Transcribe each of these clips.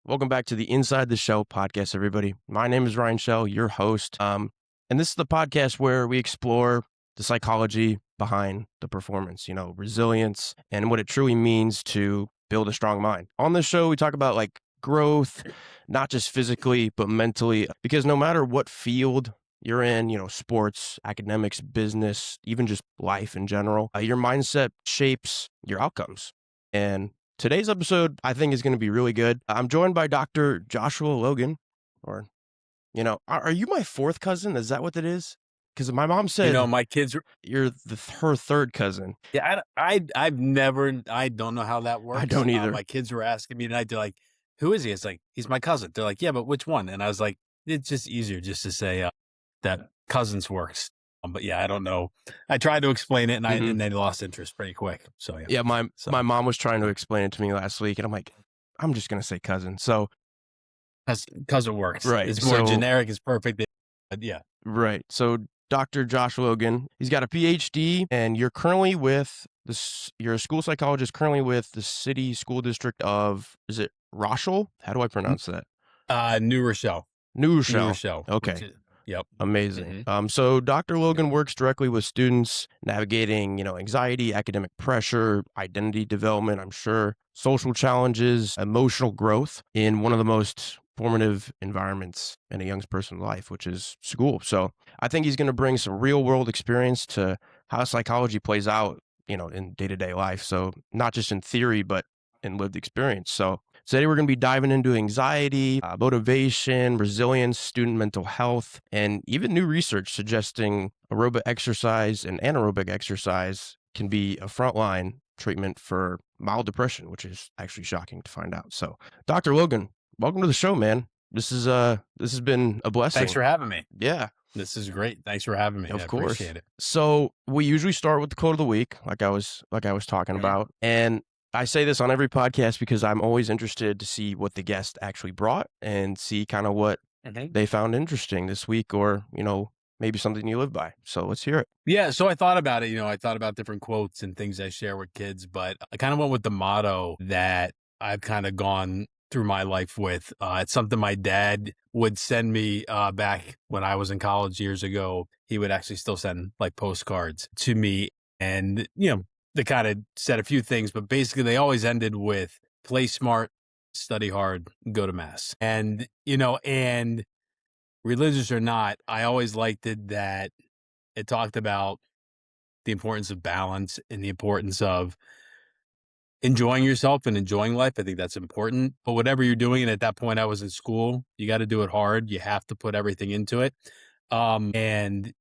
Welcome back to the Inside the Shell podcast, everybody. My name is Ryan Shell, your host. And this is the podcast where we explore the psychology behind the performance, resilience and what it truly means to build a strong mind. On this show, we talk about like growth, not just physically, but mentally, because no matter what field you're in, sports, academics, business, even just life in general, your mindset shapes your outcomes. And today's episode, I think, is going to be really good. I'm joined by Dr. Joshua Logan, or, are you my fourth cousin? Is that what it is? Because my mom said My kids are, you're her third cousin. yeah, I don't know how that works. I don't either. My kids were asking me tonight, they're like, who is he? It's like, he's my cousin. They're like, yeah, but which one? And I was like, it's just easier just to say that cousins works. But yeah, I don't know. I tried to explain it and they lost interest pretty quick. So yeah. Yeah, my mom was trying to explain it to me last week, and I'm like, I'm just going to say cousin. So cousin works. Right. It's more generic. It's perfect. But yeah. Right. So Dr. Josh Logan, he's got a PhD, and you're currently with you're a school psychologist currently with the city school district of, is it Rochelle? How do I pronounce that? New Rochelle. New Rochelle. Okay. Yep. Amazing. So Dr. Logan works directly with students navigating, anxiety, academic pressure, identity development, I'm sure, social challenges, emotional growth in one of the most formative environments in a young person's life, which is school. So I think he's going to bring some real world experience to how psychology plays out, in day-to-day life. So not just in theory, but in lived experience. So today we're going to be diving into anxiety, motivation, resilience, student mental health, and even new research suggesting aerobic exercise and anaerobic exercise can be a frontline treatment for mild depression, which is actually shocking to find out. So, Dr. Logan, welcome to the show, man. This has been a blessing. Thanks for having me. Yeah. This is great. Thanks for having me. Of I course. appreciate it. So we usually start with the quote of the week, like I was talking about. And I say this on every podcast because I'm always interested to see what the guest actually brought and see kind of what they found interesting this week, or, maybe something you live by. So let's hear it. Yeah. So I thought about it. I thought about different quotes and things I share with kids, but I kind of went with the motto that I've kind of gone through my life with. It's something my dad would send me back when I was in college years ago. He would actually still send like postcards to me, and, they kind of said a few things, but basically they always ended with play smart, study hard, go to mass. And, and religious or not, I always liked it that it talked about the importance of balance and the importance of enjoying yourself and enjoying life. I think that's important. But whatever you're doing, and at that point I was in school, you got to do it hard. You have to put everything into it. And,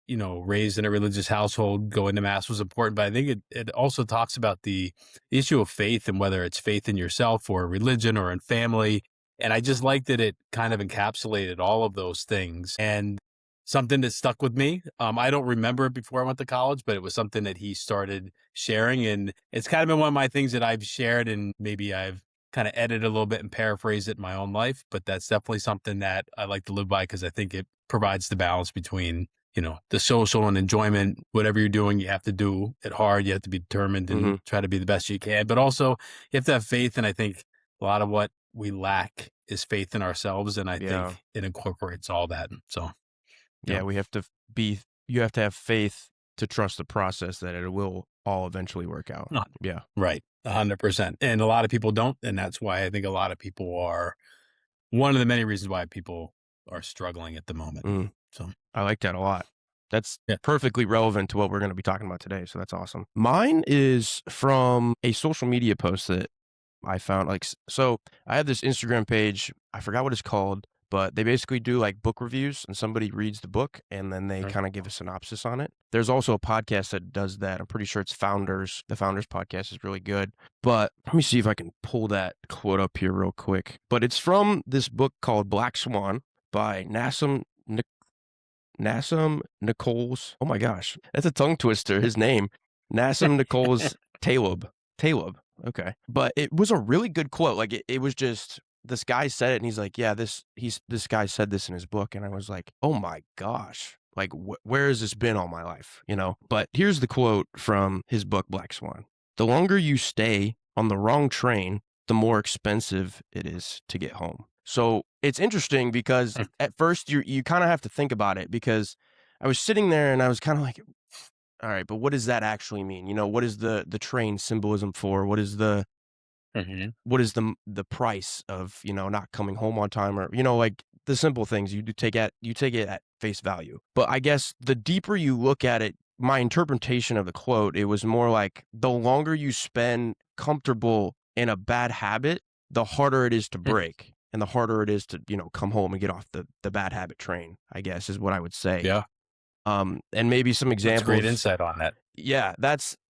raised in a religious household, going to mass was important. But I think it also talks about the issue of faith, and whether it's faith in yourself or religion or in family. And I just liked that it kind of encapsulated all of those things, and something that stuck with me. I don't remember it before I went to college, but it was something that he started sharing. And it's kind of been one of my things that I've shared, and maybe I've kind of edited a little bit and paraphrased it in my own life. But that's definitely something that I like to live by, because I think it provides the balance between, the social and enjoyment. Whatever you're doing, you have to do it hard. You have to be determined and try to be the best you can. But also you have to have faith. And I think a lot of what we lack is faith in ourselves. And I think it incorporates all that. So yeah, you have to have faith to trust the process, that it will all eventually work out. Yeah. Right. 100%. And a lot of people don't. And that's why I think a lot of people are one of the many reasons why people are struggling at the moment. So I like that a lot. That's perfectly relevant to what we're going to be talking about today. So that's awesome. Mine is from a social media post that I found. So I have this Instagram page. I forgot what it's called, but they basically do like book reviews, and somebody reads the book and then they kind of give a synopsis on it. There's also a podcast that does that. I'm pretty sure it's Founders. The Founders podcast is really good. But let me see if I can pull that quote up here real quick. But it's from this book called Black Swan by Nassim Nichols. Oh my gosh, that's a tongue twister. His name, Nassim Nichols Taleb. Okay. But it was a really good quote. Like it was just, this guy said it and he's like, yeah, this guy said this in his book. And I was like, oh my gosh, like where has this been all my life? But here's the quote from his book, Black Swan. The longer you stay on the wrong train, the more expensive it is to get home. So it's interesting because at first you kind of have to think about it, because I was sitting there and I was kind of like, all right, but what does that actually mean? What is the train symbolism for? Mhm. What is the price of, not coming home on time, or, like the simple things you take it at face value. But I guess the deeper you look at it, my interpretation of the quote, it was more like the longer you spend comfortable in a bad habit, the harder it is to break, and the harder it is to, come home and get off the bad habit train, I guess is what I would say. Yeah, And maybe some that's great examples. insight on that. Yeah,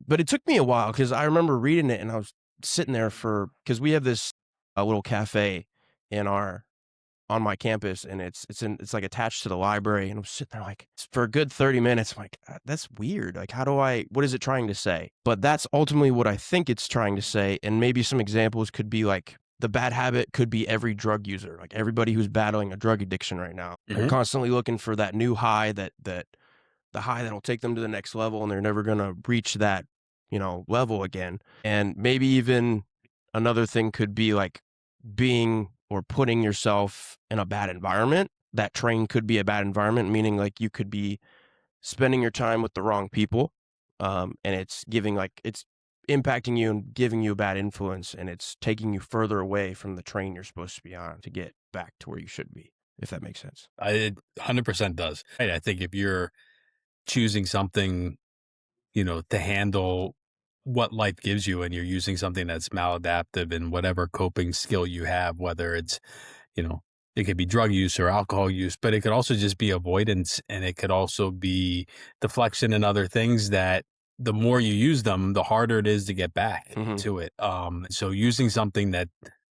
but it took me a while, because I remember reading it and I was sitting there because we have this a little cafe in our on my campus, and it's like attached to the library, and I'm sitting there like for a good 30 minutes. I'm like, that's weird. Like, what is it trying to say? But that's ultimately what I think it's trying to say. And maybe some examples could be like the bad habit could be every drug user, like everybody who's battling a drug addiction right now. They're Mhm. constantly looking for that new high, that the high that'll take them to the next level, and they're never going to reach that, level again. And maybe even another thing could be like being or putting yourself in a bad environment. That train could be a bad environment, meaning like you could be spending your time with the wrong people. And it's impacting you and giving you a bad influence, and it's taking you further away from the train you're supposed to be on to get back to where you should be, if that makes sense. It 100% does. I think if you're choosing something, to handle what life gives you, and you're using something that's maladaptive in whatever coping skill you have, whether it's, you know, it could be drug use or alcohol use, but it could also just be avoidance, and it could also be deflection and other things that the more you use them, the harder it is to get back Hmm. to it. So using something that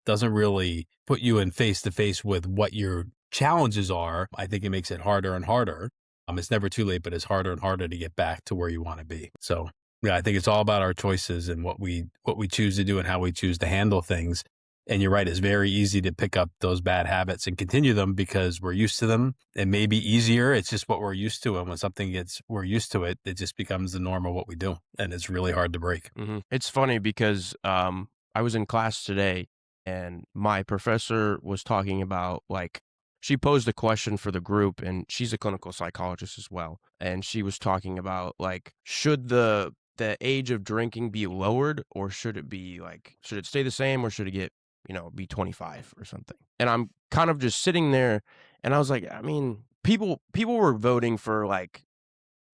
doesn't really put you in face to face with what your challenges are, I think it makes it harder and harder. It's never too late, but it's harder and harder to get back to where you want to be. So yeah, I think it's all about our choices and what we choose to do and how we choose to handle things. And you're right, it's very easy to pick up those bad habits and continue them because we're used to them. It may be easier. It's just what we're used to. And when we're used to it, it just becomes the norm of what we do. And it's really hard to break. It's funny because I was in class today, and my professor was talking about, like, she posed a question for the group, and she's a clinical psychologist as well. And she was talking about, like, should the age of drinking be lowered, or should it stay the same, or should it be 25 or something? And I'm kind of just sitting there, and I was like, I mean, people were voting for like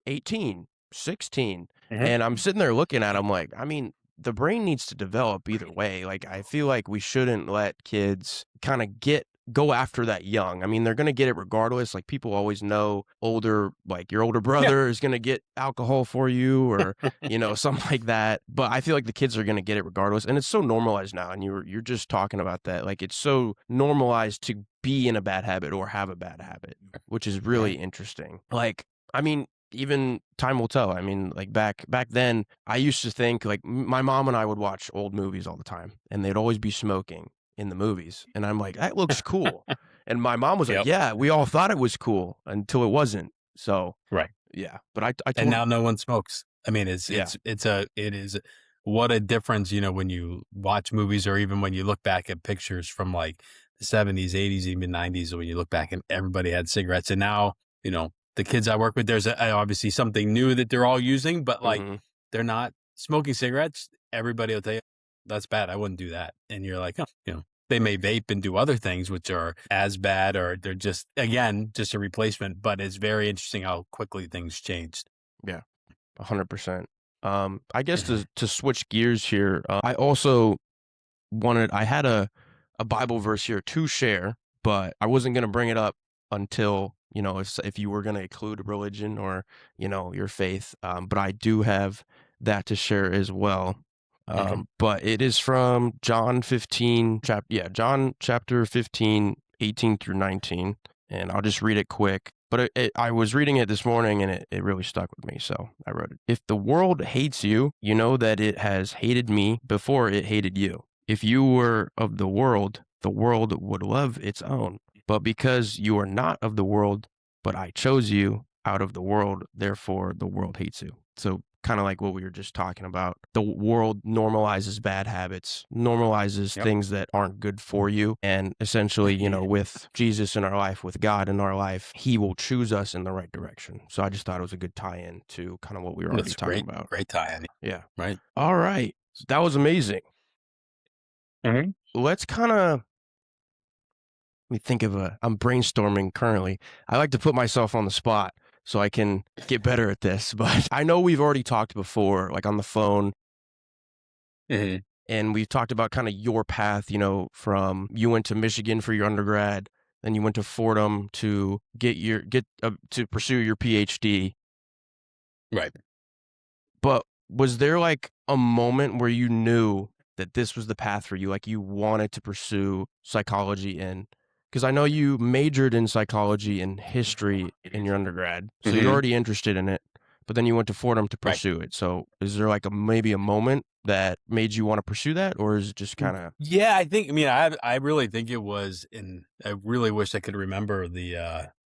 18, 16. Mhm. And I'm sitting there looking at them like, I mean, the brain needs to develop either way. Like, I feel like we shouldn't let kids kind of go after that young. I mean, they're going to get it regardless. Like, people always know like your older Yeah. brother is going to get alcohol for you, or, something like that. But I feel like the kids are going to get it regardless. And it's so normalized now. And you're just talking about that. Like, it's so normalized to be in a bad habit or have a bad habit, which is really Right. interesting. Like, I mean, even time will tell. I mean, like back then, I used to think like my mom and I would watch old movies all the time, and they'd always be smoking in the movies, and I'm like, that looks cool. And my mom was like, Yep. yeah, we all thought it was cool until it wasn't. So Right. yeah, but I And told now no one smokes. I mean, yeah. it is what a difference, when you watch movies or even when you look back at pictures from like the 70s, 80s, even 90s, when you look back and everybody had cigarettes. And now, the kids I work with, there's obviously something new that they're all using, but like Hmm. they're not smoking cigarettes. Everybody will tell you that's bad. I wouldn't do that. And you're like, oh, they may vape and do other things which are as bad, or they're just, again, just a replacement. But it's very interesting how quickly things changed. Yeah, 100%. I guess Mhm. to switch gears here, I had a Bible verse here to share, but I wasn't going to bring it up until, if you were going to include religion or, your faith. But I do have that to share as well. Mhm. But it is from John chapter 15, 18 through 19. And I'll just read it quick. But I was reading it this morning, and it really stuck with me. So I wrote it. If the world hates you, you know that it has hated me before it hated you. If you were of the world would love its own. But because you are not of the world, but I chose you out of the world, therefore the world hates you. So kind of like what we were just talking about. The world normalizes bad habits, normalizes Yep. things that aren't good for you. And essentially, with Jesus in our life, with God in our life, he will choose us in the right direction. So I just thought it was a good tie in to kind of what we were already That's talking great. about. Great tie-in. Yeah. Right. All right. That was amazing. Mhm. Let's kind of let me think of I'm brainstorming currently. I like to put myself on the spot so I can get better at this. But I know we've already talked before, like on the phone, Mhm. and we've talked about kind of your path, from you went to Michigan for your undergrad, then you went to Fordham to to pursue your PhD. Right. But was there like a moment where you knew that this was the path for you? Like you wanted to pursue psychology in, because I know you majored in psychology and history in your undergrad. So you're Mhm. already interested in it, but then you went to Fordham to Right. pursue it. So is there like maybe a moment that made you want to pursue that, or is it just kind of, Yeah, I really think it was, and I really wish I could remember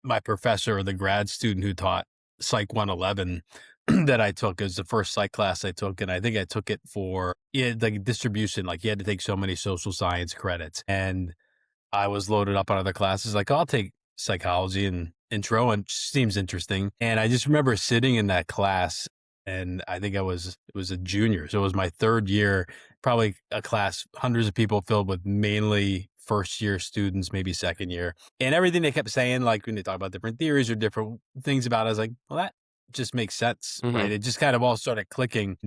my professor or the grad student who taught Psych 111 that I took as the first psych class I took, and I think I took it for like distribution, like you had to take so many social science credits, and I was loaded up on other classes. Like, I'll take psychology and intro, and seems interesting. And I just remember sitting in that class, and I think it was a junior, so it was my third year, probably a class, hundreds of people filled with mainly first year students, maybe second year, and everything they kept saying, like when they talk about different theories or different things about it, I was like, well, that just makes sense, mm-hmm, right? It just kind of all started clicking.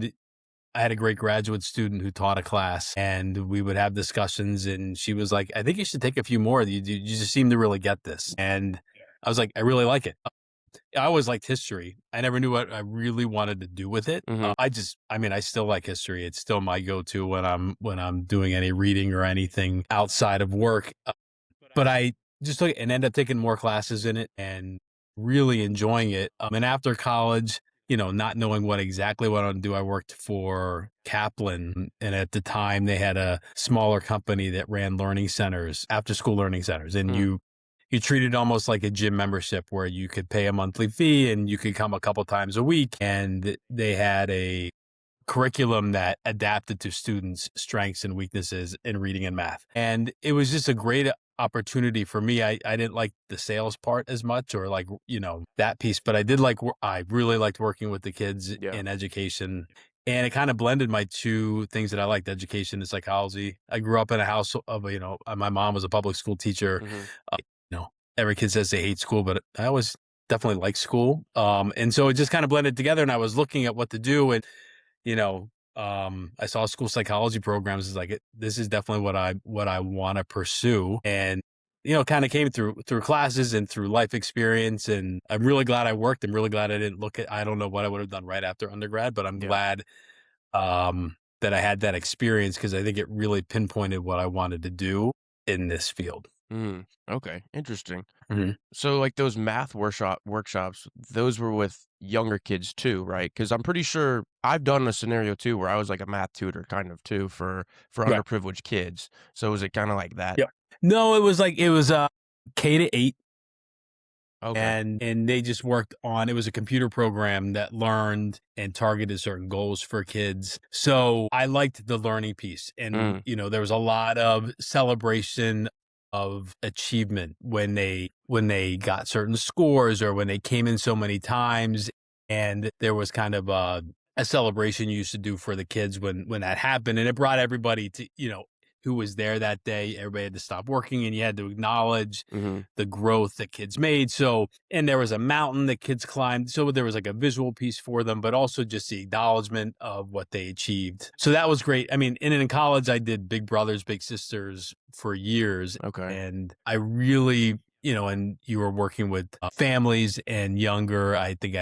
I had a great graduate student who taught a class, and we would have discussions, and she was like, I think you should take a few more. You just seem to really get this. And I was like, I really like it. I always liked history. I never knew what I really wanted to do with it. mm-hmm, I still like history. It's still my go-to when I'm doing any reading or anything outside of work. But I just took it and ended up taking more classes in it and really enjoying it. And after college, not knowing what exactly what I want to do, I worked for Kaplan. And at the time, they had a smaller company that ran learning centers, after school learning centers. And mm, you treat it almost like a gym membership where you could pay a monthly fee and you could come a couple times a week. And they had a curriculum that adapted to students' strengths and weaknesses in reading and math. And it was just a great opportunity for me. I didn't like the sales part as much, or like, that piece, but I really liked working with the kids yeah, in education. And it kind of blended my two things that I liked, education and psychology. I grew up in a house of, my mom was a public school teacher. mm-hmm, Uh, you know, every kid says they hate school, but I always definitely liked school. And so it just kind of blended together, and I was looking at what to do. And you know, I saw school psychology programs is like, this is definitely what I want to pursue. And, kind of came through classes and through life experience. And I'm really glad I worked. I'm really glad I didn't I don't know what I would have done right after undergrad, but I'm yeah, glad, that I had that experience, because I think it really pinpointed what I wanted to do in this field. okay, interesting. Mhm. So, like, those math workshops, those were with younger kids too, right? Because I'm pretty sure I've done a scenario too where I was like a math tutor kind of too for Right. underprivileged kids. So was it kinda like that? Yep. No, it was K-8. Okay. And they just worked on, it was a computer program that learned and targeted certain goals for kids. So I liked the learning piece, and Mm, there was a lot of celebration of achievement when they got certain scores, or when they came in so many times. And there was kind of a celebration you used to do for the kids when that happened, and it brought everybody to, who was there that day. Everybody had to stop working, and you had to acknowledge mhm, the growth that kids made. So, and there was a mountain that kids climbed. So there was like a visual piece for them, but also just the acknowledgement of what they achieved. So that was great. I mean, and in college, I did Big Brothers, Big Sisters for years. okay. And I really, and you were working with families and younger. I think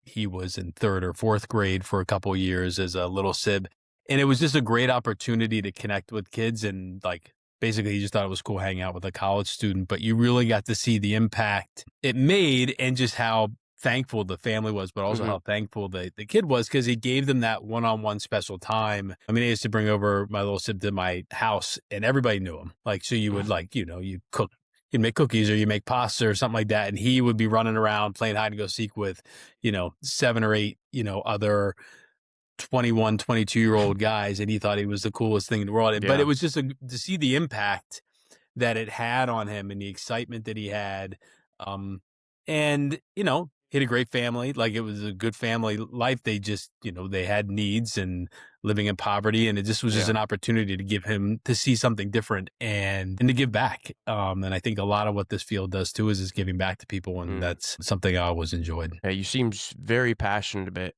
he was in third or fourth grade for a couple of years as a little sib. And it was just a great opportunity to connect with kids, and like, basically, you just thought it was cool hanging out with a college student, but you really got to see the impact it made, and just how thankful the family was, but also Mhm, how thankful the kid was, because he gave them that one-on-one special time. I mean, I used to bring over my little sib to my house, and everybody knew him. Like, so you would, like, you cook you'd make cookies or you make pasta or something like that. And he would be running around playing hide and go seek with, 7 or 8, other 21, 22-year-old guys. And he thought he was the coolest thing in the world. But it Yeah. was just to see the impact that it had on him and the excitement that he had. And, he had a great family. Like it was a good family life. They just, they had needs and living in poverty. And it just was just Yeah. an opportunity to give him to see something different and to give back. And I think a lot of what this field does too is giving back to people. And Mm. that's something I always enjoyed. Yeah, you seem very passionate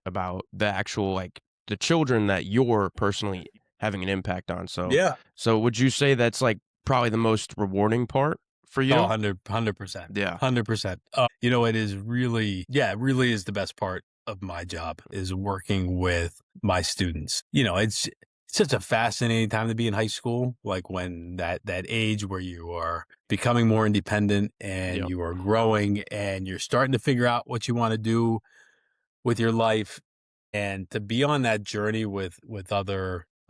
about the actual, like, the children that you're personally having an impact on. Yeah. So would you say that's like probably the most rewarding part for Oh, you? 100%. Yeah. 100%. It is really, yeah, it really is the best part of my job is working with my students. It's such a fascinating time to be in high school, like when that age where you are becoming more independent and Yep. you are growing and you're starting to figure out what you want to do with your life, and to be on that journey with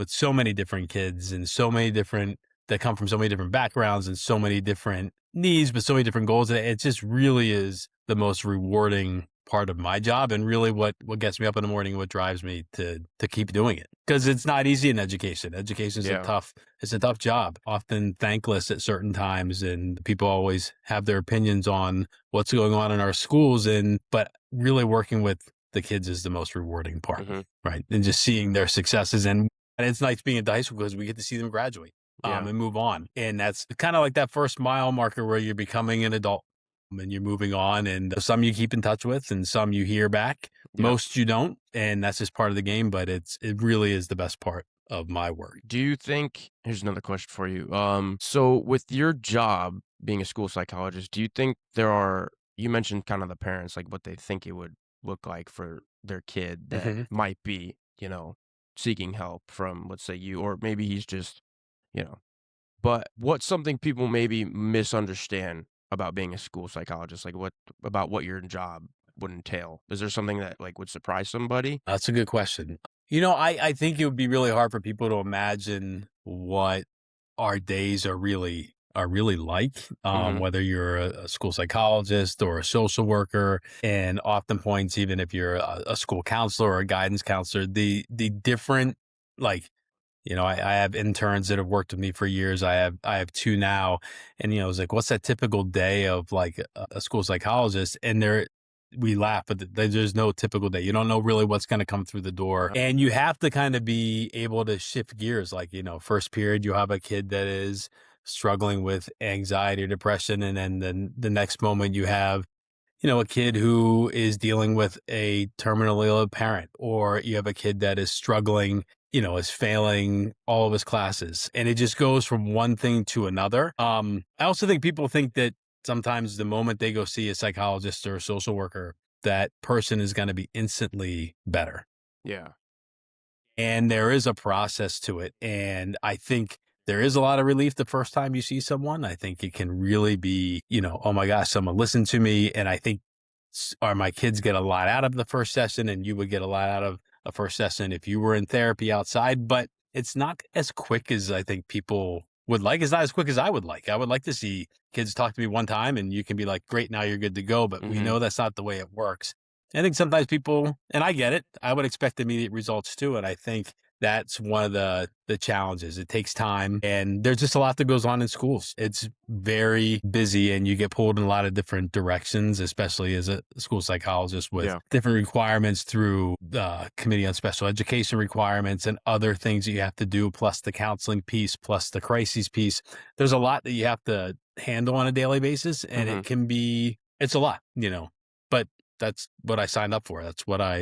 so many different kids and so many different that come from so many different backgrounds and so many different needs but so many different goals, it just really is the most rewarding part of my job, and really what gets me up in the morning, what drives me to keep doing it, because it's not easy in education is a Yeah. tough job, often thankless at certain times, and people always have their opinions on what's going on in our schools, but really working with the kids is the most rewarding part, Mhm. right? And just seeing their successes, and it's nice being at the high school because we get to see them graduate, Yeah. and move on. And that's kind of like that first mile marker where you're becoming an adult and you're moving on. And some you keep in touch with and some you hear back. Yeah. Most you don't. And that's just part of the game, but it really is the best part of my work. Do you think here's another question for you. So with your job being a school psychologist, do you think you mentioned kind of the parents, like what they think it would look like for their kid that Hmm. might be, seeking help from, let's say, you, or maybe he's just, you know, but what's something people maybe misunderstand about being a school psychologist? Like about what your job would entail? Is there something that like would surprise somebody? That's a good question. I think it would be really hard for people to imagine what our days are really like, Mhm. whether you're a school psychologist or a social worker, and often points, even if you're a school counselor or a guidance counselor, the different, like, I have interns that have worked with me for years. I have two now, and it's like, what's that typical day of like a school psychologist? And we laugh, but there's no typical day. You don't know really what's going to come through the door, Uh, and you have to kind of be able to shift gears. Like, first period, you have a kid that is struggling with anxiety or depression, and then the next moment you have a kid who is dealing with a terminally ill parent, or you have a kid that is struggling, is failing all of his classes. And it just goes from one thing to another. I also think people think that sometimes the moment they go see a psychologist or a social worker, that person is going to be instantly better. yeah. And there is a process to it. And I think there is a lot of relief the first time you see someone. I think it can really be, oh my gosh, someone listened to me. And I think my kids get a lot out of the first session, and you would get a lot out of a first session if you were in therapy outside. But it's not as quick as I think people would like. It's not as quick as I would like. I would like to see kids talk to me one time and you can be like, great, now you're good to go. But we Mhm. know that's not the way it works. I think sometimes people, and I get it, I would expect immediate results too. And I think that's one of the challenges. It takes time, and there's just a lot that goes on in schools. It's very busy, and you get pulled in a lot of different directions, especially as a school psychologist, with Yeah. different requirements through the Committee on Special Education requirements and other things that you have to do, plus the counseling piece, plus the crises piece. There's a lot that you have to handle on a daily basis, and Mhm. it's a lot, but that's what I signed up for. Yeah.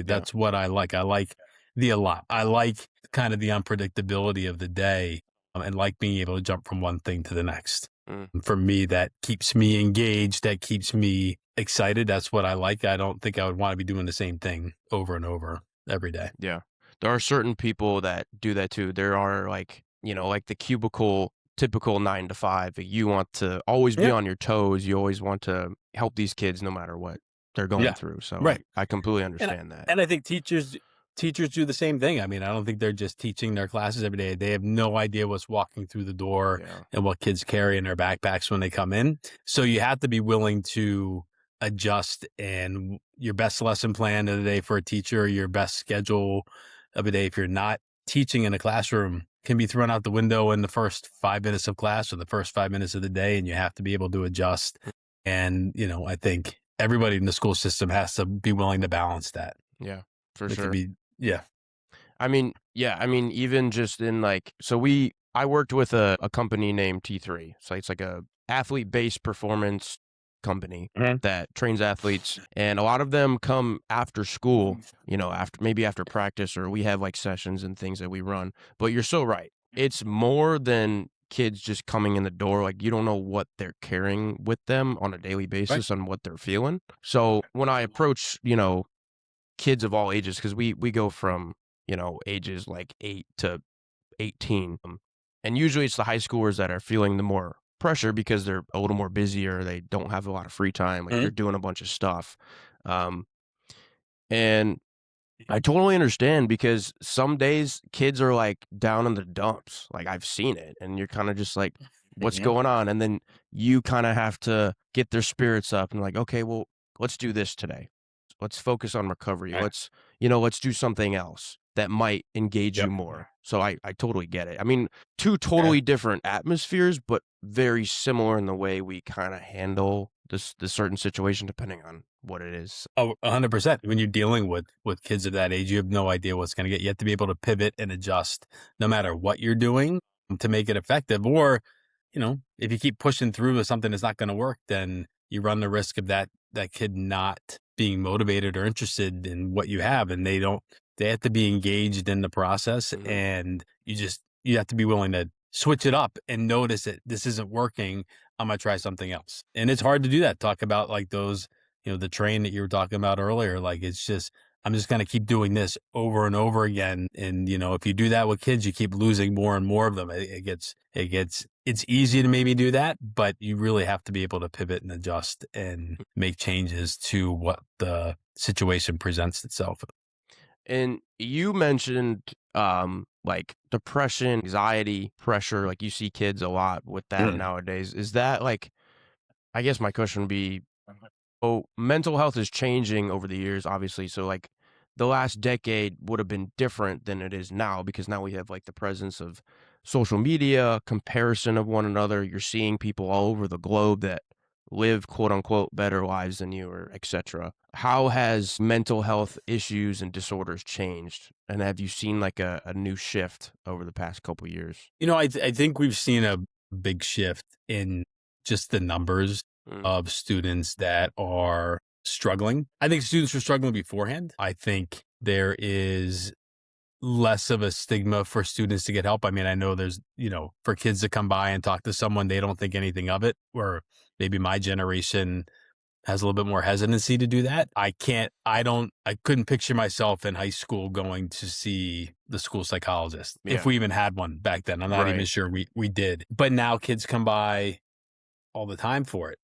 That's what I like. I like the a lot. I like kind of the unpredictability of the day, and like being able to jump from one thing to the next. Mm. For me, that keeps me engaged. That keeps me excited. That's what I like. I don't think I would want to be doing the same thing over and over every day. Yeah. There are certain people that do that too. There are like, like the cubicle typical 9 to 5. You want to always be Yeah. on your toes. You always want to help these kids no matter what they're going Yeah. through. So Right. I completely And I, understand that. and I think teachers teachers do the same thing. I mean, I don't think they're just teaching their classes every day. They have no idea what's walking through the door Yeah. and what kids carry in their backpacks when they come in. So you have to be willing to adjust, and your best lesson plan of the day for a teacher, your best schedule of a day, if you're not teaching in a classroom, can be thrown out the window in the first 5 minutes of class or the first 5 minutes of the day. And you have to be able to adjust. And, I think everybody in the school system has to be willing to balance that. Yeah, for It could sure. be, yeah. I mean, yeah, I mean, even just in like, so I worked with a company named T3. So it's like a athlete-based performance company Mhm. that trains athletes, and a lot of them come after school, after practice, or we have like sessions and things that we run. But you're so right. It's more than kids just coming in the door. Like, you don't know what they're carrying with them on a daily Right. basis, on what they're feeling. So when I approach, kids of all ages, because we go from ages like 8 to 18, and usually it's the high schoolers that are feeling the more pressure because they're a little more busy, or they don't have a lot of free time, like Mhm. they're doing a bunch of stuff. Um, and I totally understand, because some days kids are like down in the dumps. Like, I've seen it, and you're kind of just like, what's Mhm. going on? And then you kind of have to get their spirits up and like, okay, well, let's do this today. Let's focus on recovery. Right. Let's do something else that might engage you Yep. more. So I totally get it. I mean, two Yeah. totally different atmospheres, but very similar in the way we kind of handle this certain situation, depending on what it is. Oh, 100%. When you're dealing with kids of that age, you have no idea what's going to get. You have to be able to pivot and adjust no matter what you're doing to make it effective. Or, if you keep pushing through with something that's not going to work, then you run the risk of that kid not being motivated or interested in what you have, and they have to be engaged in the process, Hmm. and you have to be willing to switch it up and notice that this isn't working. I'm going to try something else. And it's hard to do that. Talk about like those, the train that you were talking about earlier. Like, I'm just going to keep doing this over and over again. And, if you do that with kids, you keep losing more and more of them. It's easy to maybe do that, but you really have to be able to pivot and adjust and make changes to what the situation presents itself. And you mentioned like depression, anxiety, pressure, like you see kids a lot with that Mm. nowadays. Is that like, I guess my question would be, oh, mental health is changing over the years, obviously. So like the last decade would have been different than it is now, because now we have like the presence of social media, comparison of one another. You're seeing people all over the globe that live quote unquote better lives than you, or etc. How has mental health issues and disorders changed? And have you seen like a new shift over the past couple years? I think we've seen a big shift in just the numbers Mm, of students that are struggling. I think students were struggling beforehand. I think there is less of a stigma for students to get help. I mean, I know there's, for kids to come by and talk to someone, they don't think anything of it, where maybe my generation has a little bit more hesitancy to do that. I couldn't picture myself in high school going to see the school psychologist, if yeah, we even had one back then. I'm not even right. sure we did. But now kids come by all the time for it.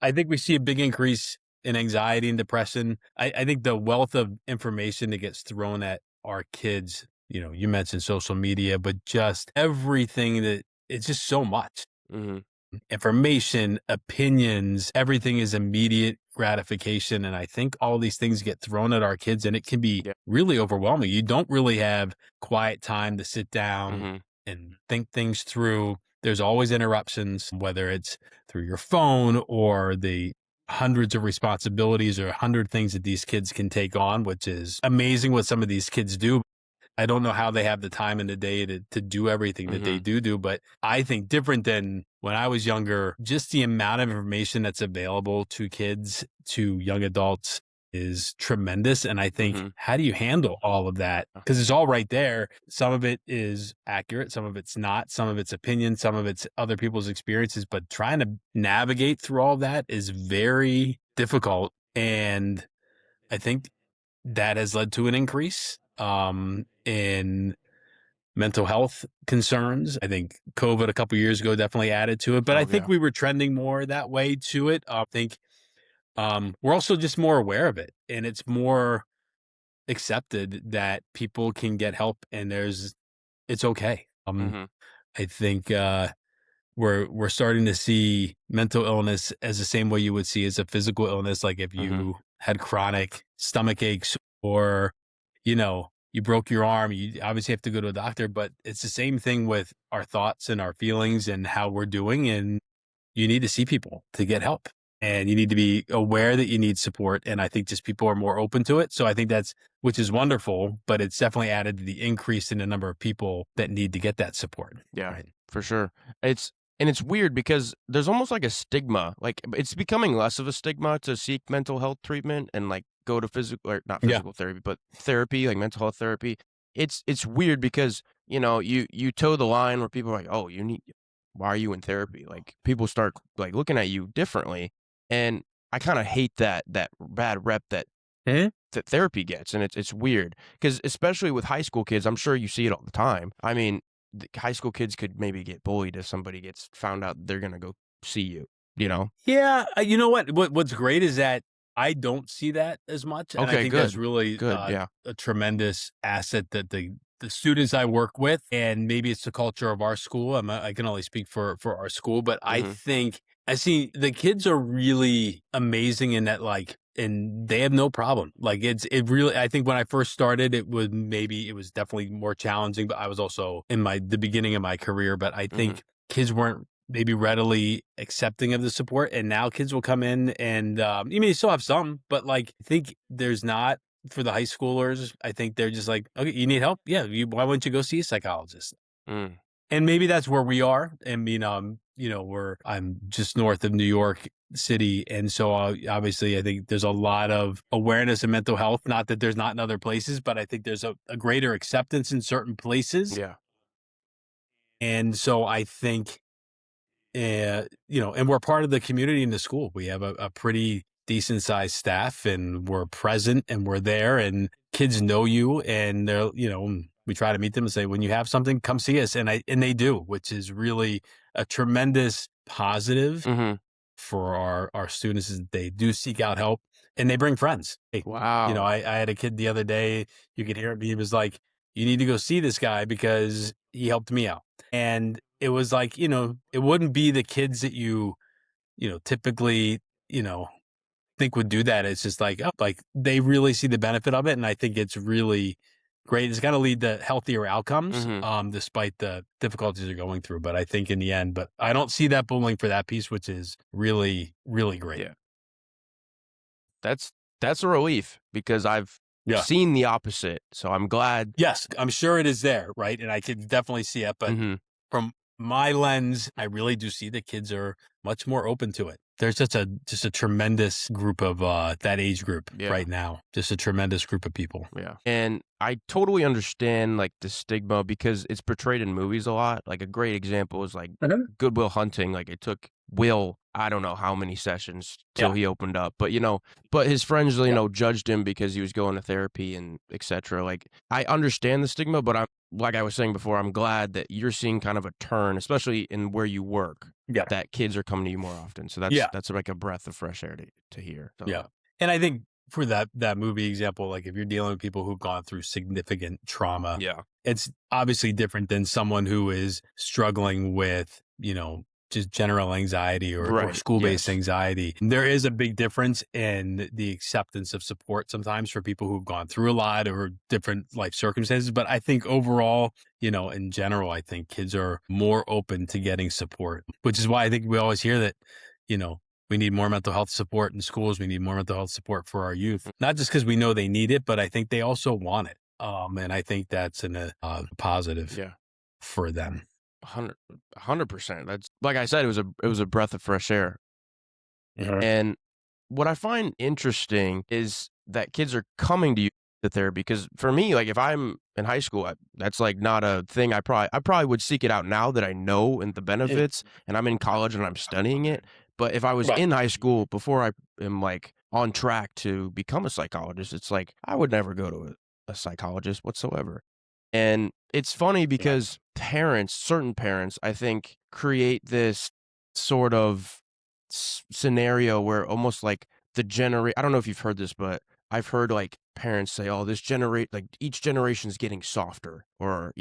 I think we see a big increase in anxiety and depression. I think the wealth of information that gets thrown at our kids, you mentioned social media, but just everything that it's just so much Hmm. information, opinions, everything is immediate gratification. And I think all these things get thrown at our kids, and it can be Yeah. really overwhelming. You don't really have quiet time to sit down Hmm. and think things through. There's always interruptions, whether it's through your phone or the hundreds of responsibilities or 100 things that these kids can take on, which is amazing what some of these kids do. I don't know how they have the time in the day to do everything that they Hmm. do, but I think different than when I was younger, just the amount of information that's available to kids, to young adults is tremendous. And I think, Hmm. how do you handle all of that? Because it's all right there. Some of it is accurate, some of it's not, some of it's opinion, some of it's other people's experiences, but trying to navigate through all that is very difficult. And I think that has led to an increase in mental health concerns. I think COVID a couple years ago definitely added to it, but I Oh think yeah. we were trending more that way to it. I think we're also just more aware of it, and it's more accepted that people can get help and it's okay. Mhm. I think we're starting to see mental illness as the same way you would see as a physical illness. Like if Mhm. you had chronic stomach aches or, you broke your arm, you obviously have to go to a doctor, but it's the same thing with our thoughts and our feelings and how we're doing. And you need to see people to get help and you need to be aware that you need support. And I think just people are more open to it. So I think which is wonderful, but it's definitely added to the increase in the number of people that need to get that support. Yeah, Right. for sure. It's weird because there's almost like a stigma. Like it's becoming less of a stigma to seek mental health treatment and like go to physical or not Yeah. physical therapy, but therapy, like mental health therapy. It's weird because, you toe the line where people are like, "Oh, why are you in therapy?" Like people start like looking at you differently. And I kind of hate that bad rep Mhm. that therapy gets, and it's weird because especially with high school kids, I'm sure you see it all the time. I mean, the high school kids could maybe get bullied if somebody gets found out they're gonna go see you, you know? Yeah, you know what's great is that I don't see that as much, and I Okay, think that's good. really, Good, yeah. a tremendous asset that the students I work with, and maybe it's the culture of our school. I can only speak for our school, but I Mhm, think I see the kids are really amazing in that, like, and they have no problem. Like it really. I think when I first started, it was definitely more challenging, but I was also in the beginning of my career. But I mhm. think kids weren't maybe readily accepting of the support. And now kids will come in and, you mean, you still have some, but like, I think there's not for the high schoolers. I think they're just like, okay, you need help. Yeah. Why wouldn't you go see a psychologist? Mm, And maybe that's where we are. I mean, I'm just north of New York City. And so obviously I think there's a lot of awareness of mental health. Not that there's not in other places, but I think there's a greater acceptance in certain places. yeah. And so I think and we're part of the community in the school. We have a pretty decent sized staff and we're present and we're there and kids know you and we try to meet them and say, when you have something, come see us. And they do, which is really a tremendous positive Mhm. for our students is that they do seek out help and they bring friends. Hey, Wow. I had a kid the other day, you could hear it. He was like, you need to go see this guy because he helped me out. And it was like, it wouldn't be the kids that typically, you know, think would do that. It's just like, oh, like they really see the benefit of it. And I think it's really great. It's got to lead to healthier outcomes, Mhm. despite the difficulties they're going through. But I think in the end, but I don't see that bullying for that piece, which is really, really great. Yeah. That's that's a relief because I've Yeah. seen the opposite, so I'm glad. Yes, I'm sure it is there, right? And I can definitely see it. But Mhm. from my lens, I really do see that kids are much more open to it. There's just a tremendous group of that age group Yeah. right now. Just a tremendous group of people. Yeah. And I totally understand like the stigma because it's portrayed in movies a lot. Like a great example is like Mhm. Goodwill Hunting. Like it took Will, I don't know how many sessions till Yeah. he opened up. But his friends, Yeah. judged him because he was going to therapy and etc. Like I understand the stigma, but I'm like I was saying before, I'm glad that you're seeing kind of a turn, especially in where you work, Yeah. that kids are coming to you more often. So that's Yeah. that's like a breath of fresh air to hear. So Yeah. And I think for that movie example, like if you're dealing with people who've gone through significant trauma, yeah. it's obviously different than someone who is struggling with, just general anxiety or Right. school-based Yes. anxiety. There is a big difference in the acceptance of support sometimes for people who've gone through a lot or different life circumstances. But I think overall, in general, I think kids are more open to getting support, which is why I think we always hear that, you know, we need more mental health support in schools. We need more mental health support for our youth, not just because we know they need it, but I think they also want it. And I think that's positive Yeah. for them. 100%. That's like I said, it was a breath of fresh air. Mhm. And what I find interesting is that kids are coming to you to therapy because for me, like if I'm in high school, that's like not a thing. I probably would seek it out now that I know and the Mm. benefits, and I'm in college and I'm studying it. But if I was Right. in high school before I am like on track to become a psychologist, it's like I would never go to a psychologist whatsoever. And it's funny Right. because certain parents, I think, create this sort of scenario where almost like I don't know if you've heard this, but I've heard like parents say, "Oh, this generate like each generation's getting softer," or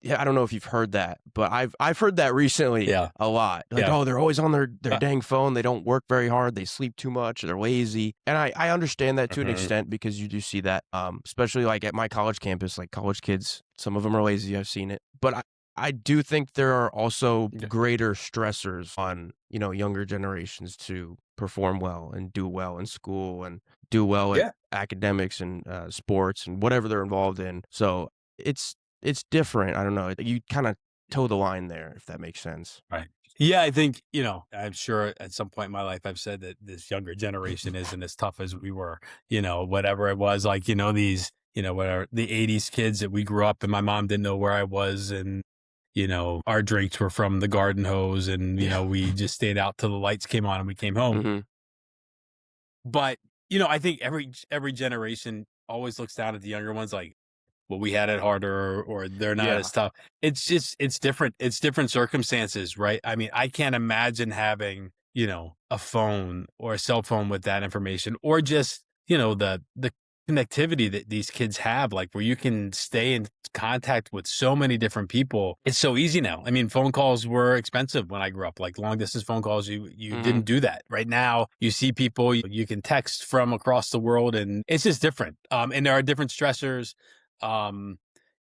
yeah, I don't know if you've heard that, but I've heard that recently Yeah. a lot. Like, Yeah. "Oh, they're always on their Uh, dang phone. They don't work very hard. They sleep too much. They're lazy." And I understand that to an mhm. extent because you do see that, especially like at my college campus, like college kids, some of them are lazy. I've seen it, but I do think there are also Okay. greater stressors on, younger generations to perform well and do well in school and do well at Yeah. academics and, sports and whatever they're involved in. So it's it's different. I don't know. You kinda toe the line there, if that makes sense. Right. Yeah, I think, I'm sure at some point in my life I've said that this younger generation isn't as tough as we were, whatever it was, like, these, whatever the 80s kids that we grew up and my mom didn't know where I was. And, our drinks were from the garden hose and, Yeah. we just stayed out till the lights came on and we came home. Mhm. But, I think every generation always looks down at the younger ones like, well, we had it harder or they're not Yeah. as tough. It's different. It's different circumstances, right? I mean, I can't imagine having, a phone or a cell phone with that information or just, the connectivity that these kids have, like where you can stay in contact with so many different people. It's so easy now. I mean, phone calls were expensive when I grew up, like long distance phone calls. You Mhm. didn't do that. Right now, you see people, you can text from across the world and it's just different. And there are different stressors. Um,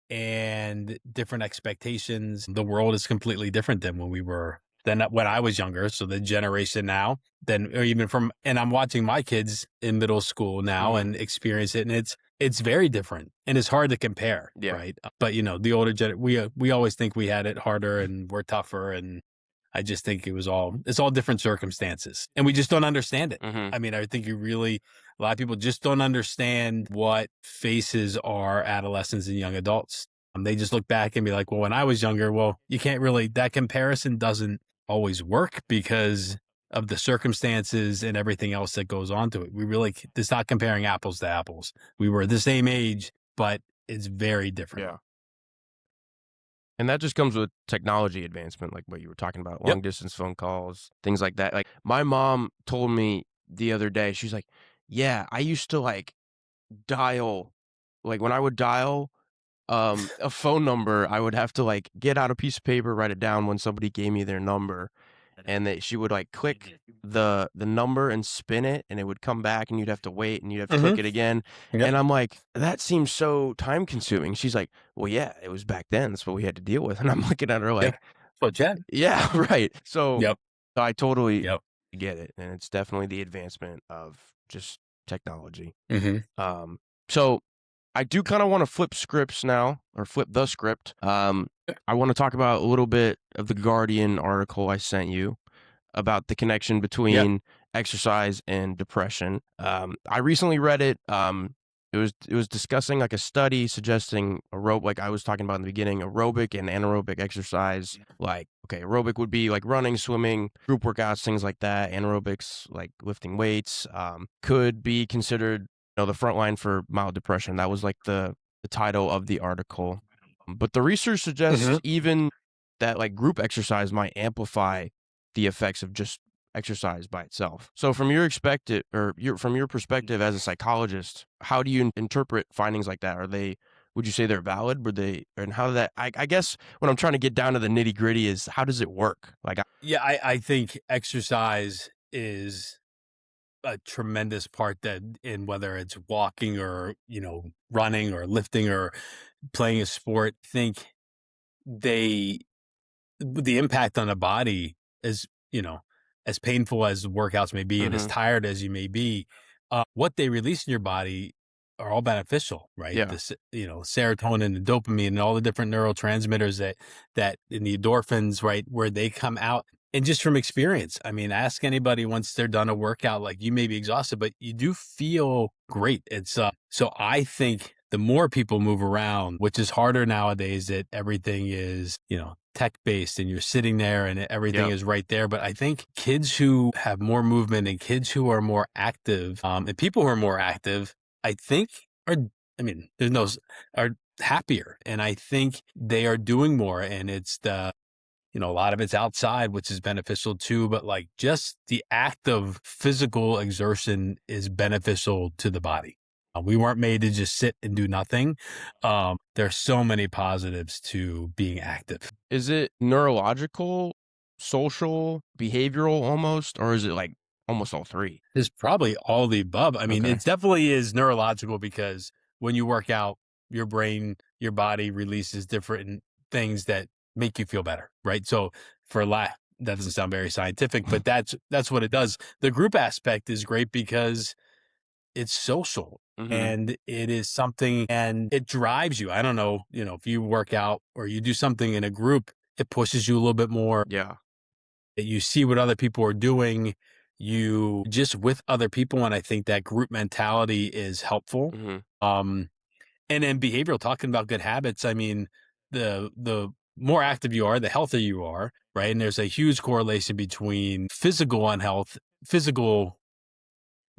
and different expectations. The world is completely different than when I was younger. So the generation now, then or even from and I'm watching my kids in middle school now Mhm. and experience it, and it's very different and it's hard to compare, Yeah. right? But the older we always think we had it harder and we're tougher, and I just think it's all different circumstances, and we just don't understand it. Mhm. I mean, I think a lot of people just don't understand what faces are adolescents and young adults. They just look back and be like, well, when I was younger, well, you can't really, that comparison doesn't always work because of the circumstances and everything else that goes on to it. It's not comparing apples to apples. We were the same age, but it's very different. Yeah. And that just comes with technology advancement, like what you were talking about, Yep. long distance phone calls, things like that. Like, my mom told me the other day, she's like, "Yeah, I used to, like, dial like, when I would dial a phone number, I would have to, like, get out a piece of paper, write it down when somebody gave me their number, and that she would, like, click the number and spin it, and it would come back, and you'd have to wait, and you'd have to Hmm. click it again, Yep. and I'm like, "That seems so time consuming." She's like, "Well, yeah, it was back then, that's what we had to deal with," and I'm looking at her Yeah. like, So, Jen. "Yeah, right." So, Yep. I totally Yep. get it, and it's definitely the advancement of just technology. Hmm. Um, so I do kinda wanna flip scripts now, or flip the script. I wanna talk about a little bit of the Guardian article I sent you about the connection Yep. between exercise and depression. I recently read it. It was discussing like a study suggesting like I was talking about in the beginning, aerobic and anaerobic exercise. Like, okay, aerobic would be like running, swimming, group workouts, things like that. Anaerobics, like lifting weights, could be considered, the front line for mild depression. That was like the title of the article. But the research Hmm. suggests even that like group exercise might amplify the effects of just exercise by itself. So from your expected or from your perspective as a psychologist, how do you interpret findings like that? Would you say they're valid? Were they and how that I guess what I'm trying to get down to the nitty-gritty is how does it work? Like Yeah, I think exercise is a tremendous part that in whether it's walking or, running or lifting or playing a sport, I think they the impact on the body is, as painful as workouts may be and as Mhm. tired as you may be, what they release in your body are all beneficial, right? Yeah. Serotonin and dopamine and all the different neurotransmitters that in the endorphins, right, where they come out. And just from experience, I mean, ask anybody once they're done a workout, like you may be exhausted, but you do feel great. So I think the more people move around, which is harder nowadays that everything is, tech based and you're sitting there and everything Yep. is right there. But I think kids who have more movement and kids who are more active, and people who are more active, I think are, I mean, are happier. And I think they are doing more. And a lot of it's outside, which is beneficial too. But like just the act of physical exertion is beneficial to the body. We weren't made to just sit and do nothing. There's so many positives to being active. Is it neurological, social, behavioral almost, or is it like almost all three? It's probably all the above. I mean, Okay. it definitely is neurological because when you work out, your brain, your body releases different things that make you feel better, right? So for lack, that doesn't sound very scientific, but that's what it does. The group aspect is great because it's social Mhm. and it is something and it drives you. I don't know, if you work out or you do something in a group, it pushes you a little bit more. Yeah. You see what other people are doing, you just with other people, and I think that group mentality is helpful. Mhm. Um, and then behavioral, talking about good habits, I mean, the more active you are, the healthier you are, right? And there's a huge correlation between physical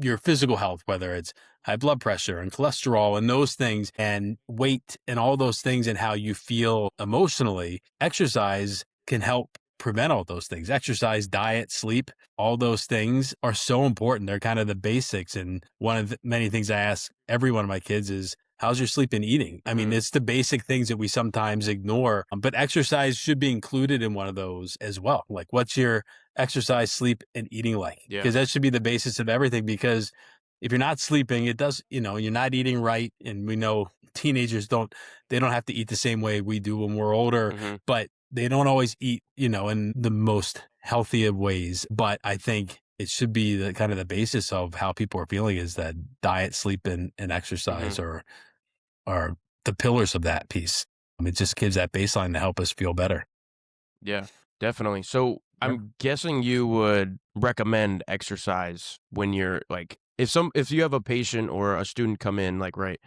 your physical health, whether it's high blood pressure and cholesterol and those things and weight and all those things and how you feel emotionally, exercise can help prevent all those things. Exercise, diet, sleep, all those things are so important. They're kind of the basics. And one of the many things I ask every one of my kids is, how's your sleep and eating? I mean, Mhm. it's the basic things that we sometimes ignore, but exercise should be included in one of those as well. Like, what's your exercise, sleep, and eating like? Yeah. Because that should be the basis of everything. Because if you're not sleeping, it does, you're not eating right. And we know teenagers they don't have to eat the same way we do when we're older, Mhm. but they don't always eat, in the most healthy of ways. But I think it should be the kind of the basis of how people are feeling is that diet, sleep, and exercise Mhm. are the pillars of that piece. It just gives that baseline to help us feel better. Yeah, definitely. So Yeah. I'm guessing you would recommend exercise when you're like if you have a patient or a student come in like right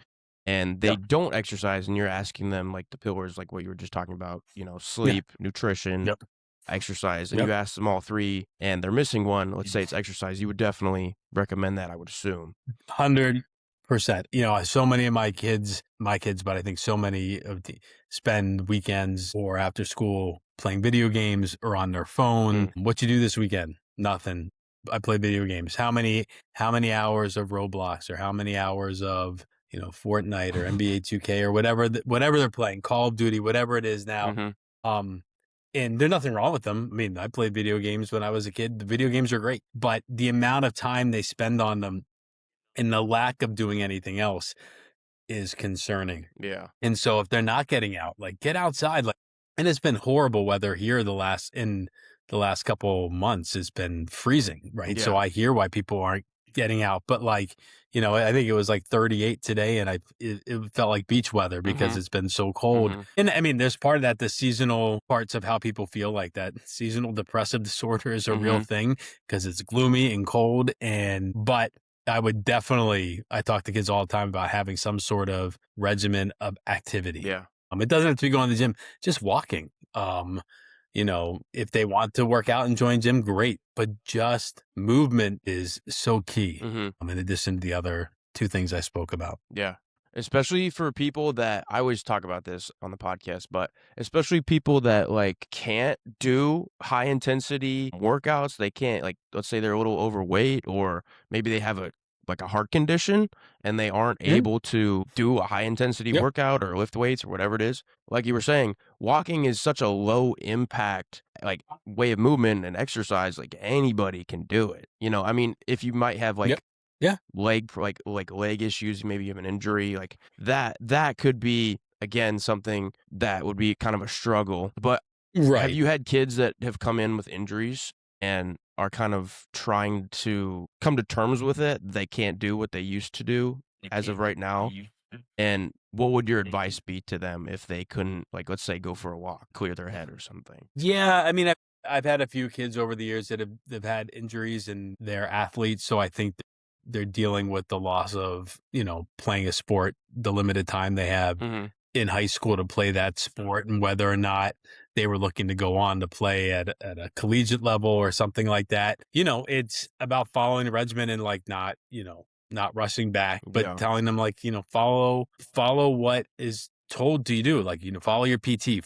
and they Yep. don't exercise and you're asking them like the pillars like what you were just talking about, Yeah. sleep, nutrition, Yep. exercise, and you Yep. ask them all three and they're missing one, let's say it's exercise, you would definitely recommend that, I would assume. 100%. So many of my kids, but I think so many of the spend weekends or after school playing video games or on their phone. Mm. What you do this weekend? Nothing. I play video games. How many hours of Roblox or how many hours of, Fortnite or NBA 2K or whatever they're playing, Call of Duty, whatever it is now. Mhm. Um, and there's nothing wrong with them. I mean, I played video games when I was a kid. The video games are great, but the amount of time they spend on them and the lack of doing anything else is concerning. Yeah. And so if they're not getting out, like get outside, like, and it's been horrible weather here in the last couple months. It's been freezing, right? So Yeah. I hear why people aren't getting out, but like, I think it was like 38 today and it felt like beach weather because Mhm. it's been so cold. Mhm. And I mean, there's part of that, the seasonal parts of how people feel like that seasonal depressive disorder is a real Mhm. thing because it's gloomy and cold. But I talk to kids all the time about having some sort of regimen of activity. Yeah. It doesn't have to be going to the gym, just walking. If they want to work out and join gym, great. But just movement is so key. Mhm. In addition to the other two things I spoke about. Yeah. Especially for people that I always talk about this on the podcast, but especially people that like can't do high intensity workouts. They can't like let's say they're a little overweight or maybe they have a heart condition and they aren't Mhm. able to do a high intensity Yep. workout or lift weights or whatever it is. Like you were saying, walking is such a low impact like way of movement and exercise, like anybody can do it. I mean, if you might have Yep. like Yeah. leg issues, maybe you have an injury, like that could be again something that would be kind of a struggle. But have Right. you had kids that have come in with injuries and are kind of trying to come to terms with it? They can't do what they used to do as of right now. And what would your advice be to them if they couldn't, like, let's say, go for a walk, clear their head or something? Yeah. I mean, I've had a few kids over the years that have had injuries and they're athletes. So I think they're dealing with the loss of, playing a sport, the limited time they have Mhm. in high school to play that sport and whether or not they were looking to go on to play at a collegiate level or something like that. It's about following the regimen and like not rushing back, but Yeah. telling them like, follow what is told to you do. Like, follow your PT,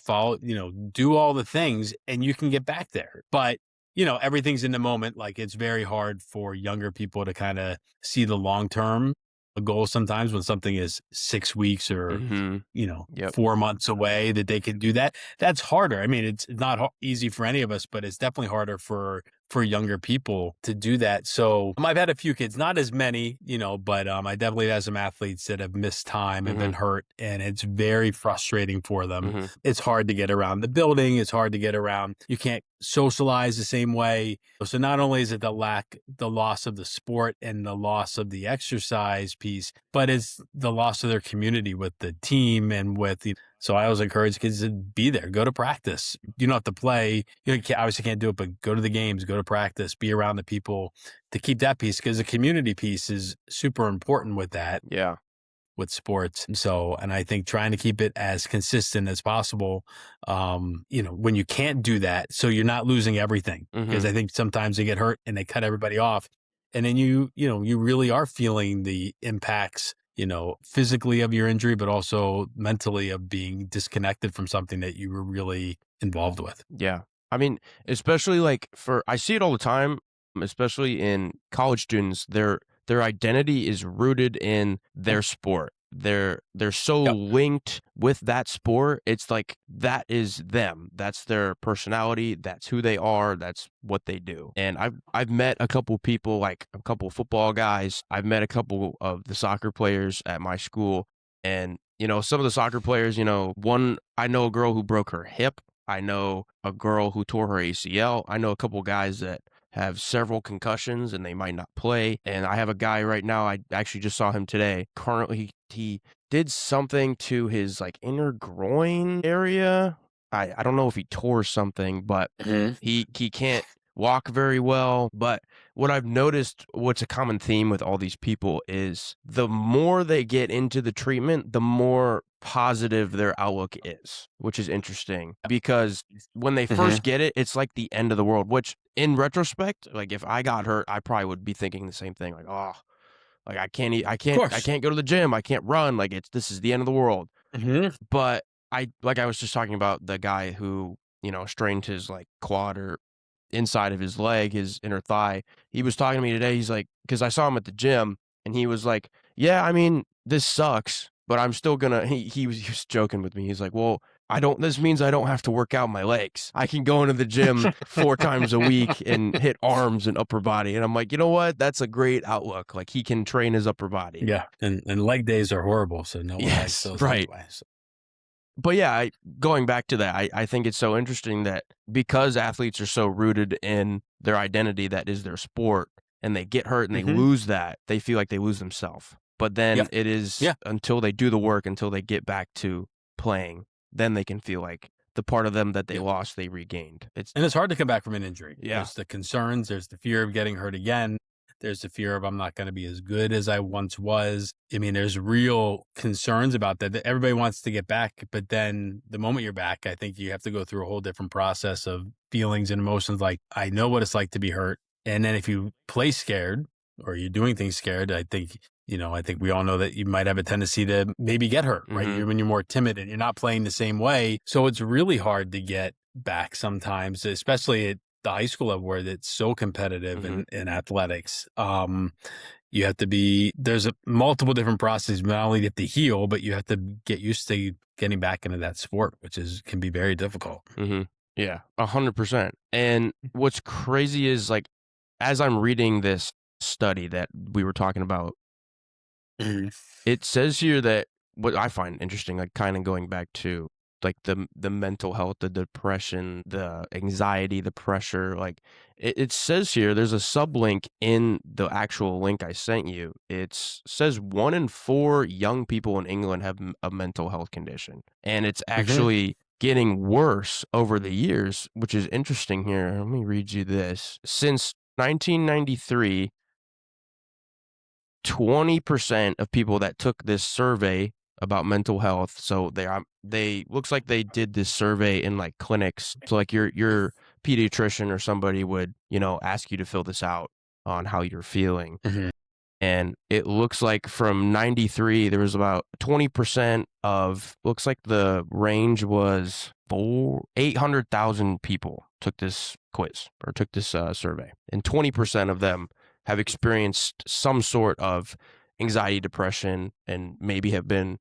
do all the things and you can get back there. But everything's in the moment. Like it's very hard for younger people to kind of see the long term a goal sometimes when something is 6 weeks or, Mhm. Yep. 4 months away that they can do that. That's harder. I mean, it's not easy for any of us, but it's definitely harder for younger people to do that. So I've had a few kids, not as many, but I definitely had some athletes that have missed time and been Mhm. hurt, and it's very frustrating for them. Mhm. It's hard to get around the building. It's hard to get around. You can't socialize the same way. So not only is it the loss of the sport and the loss of the exercise piece, but it's the loss of their community with the team and with the. So I always encourage kids to be there, go to practice. You don't have to play. Obviously can't do it, but go to the games, go to practice, be around the people to keep that piece, because the community piece is super important with that, Yeah. with sports. So, and I think trying to keep it as consistent as possible, when you can't do that, so you're not losing everything. Because Mhm. I think sometimes they get hurt and they cut everybody off. And then you really are feeling the impacts, physically of your injury, but also mentally of being disconnected from something that you were really involved with. Yeah. I mean, especially like for I see it all the time, especially in college students, their identity is rooted in their sport. They're so Yep. linked with that sport. It's like that is them. That's their personality. That's who they are. That's what they do. And I've met a couple people, like a couple football guys. I've met a couple of the soccer players at my school. And, some of the soccer players, one I know a girl who broke her hip. I know a girl who tore her ACL. I know a couple guys that have several concussions and they might not play. And I have a guy right now, I actually just saw him today. Currently, he did something to his like inner groin area. I don't know if he tore something, but Mhm. he can't walk very well. But what I've noticed, what's a common theme with all these people is the more they get into the treatment, the more positive their outlook is, which is interesting because when they Mhm. first get it, it's like the end of the world, which in retrospect, like if I got hurt, I probably would be thinking the same thing. Like, oh, like I can't eat, Of I course. can't go to the gym. I can't run. Like this is the end of the world. Mhm. But like I was just talking about the guy who, strained his like quad or inside of his leg, his inner thigh. He was talking to me today. He's like, because I saw him at the gym, and he was like, "Yeah, I mean, this sucks, but I'm still gonna." He was joking with me. He's like, "Well, I don't. This means I don't have to work out my legs. I can go into the gym 4 times a week and hit arms and upper body." And I'm like, you know what? That's a great outlook. Like he can train his upper body. Yeah, and leg days are horrible, so no one likes Yes, those right. anyway. So. But yeah, going back to that, I think it's so interesting that because athletes are so rooted in their identity that is their sport, and they get hurt and they Mhm. lose that, they feel like they lose themselves. But then Yep. it is Yeah. until they do the work, until they get back to playing, then they can feel like the part of them that they Yep. lost, they regained. It's And it's hard to come back from an injury. yeah. There's the concerns, there's the fear of getting hurt again. There's the fear of I'm not going to be as good as I once was. I mean, there's real concerns about that. Everybody wants to get back, but then the moment you're back, I think you have to go through a whole different process of feelings and emotions. Like, I know what it's like to be hurt. And then if you play scared or you're doing things scared, I think we all know that you might have a tendency to maybe get hurt, right? Mhm. When you're more timid and you're not playing the same way. So it's really hard to get back sometimes, especially at the high school level where it's so competitive Mhm. in athletics. You have to there's multiple different processes. Not only do you have to heal, but you have to get used to getting back into that sport, which can be very difficult. Mhm. Yeah, 100%. And what's crazy is like as I'm reading this study that we were talking about, Mhm. it says here that what I find interesting, like kind of going back to like the mental health, the depression, the anxiety, the pressure, like it says here, there's a sublink in the actual link I sent you. It says 1 in 4 young people in England have a mental health condition, and it's Mhm. actually getting worse over the years, which is interesting here. Let me read you this. Since 1993, 20% of people that took this survey about mental health, so they looks like they did this survey in like clinics. So like your pediatrician or somebody would, ask you to fill this out on how you're feeling. Mhm. And it looks like from 93 there was about 20% of, looks like the range was 800,000 people took this quiz or took this survey, and 20% of them have experienced some sort of anxiety, depression, and maybe have been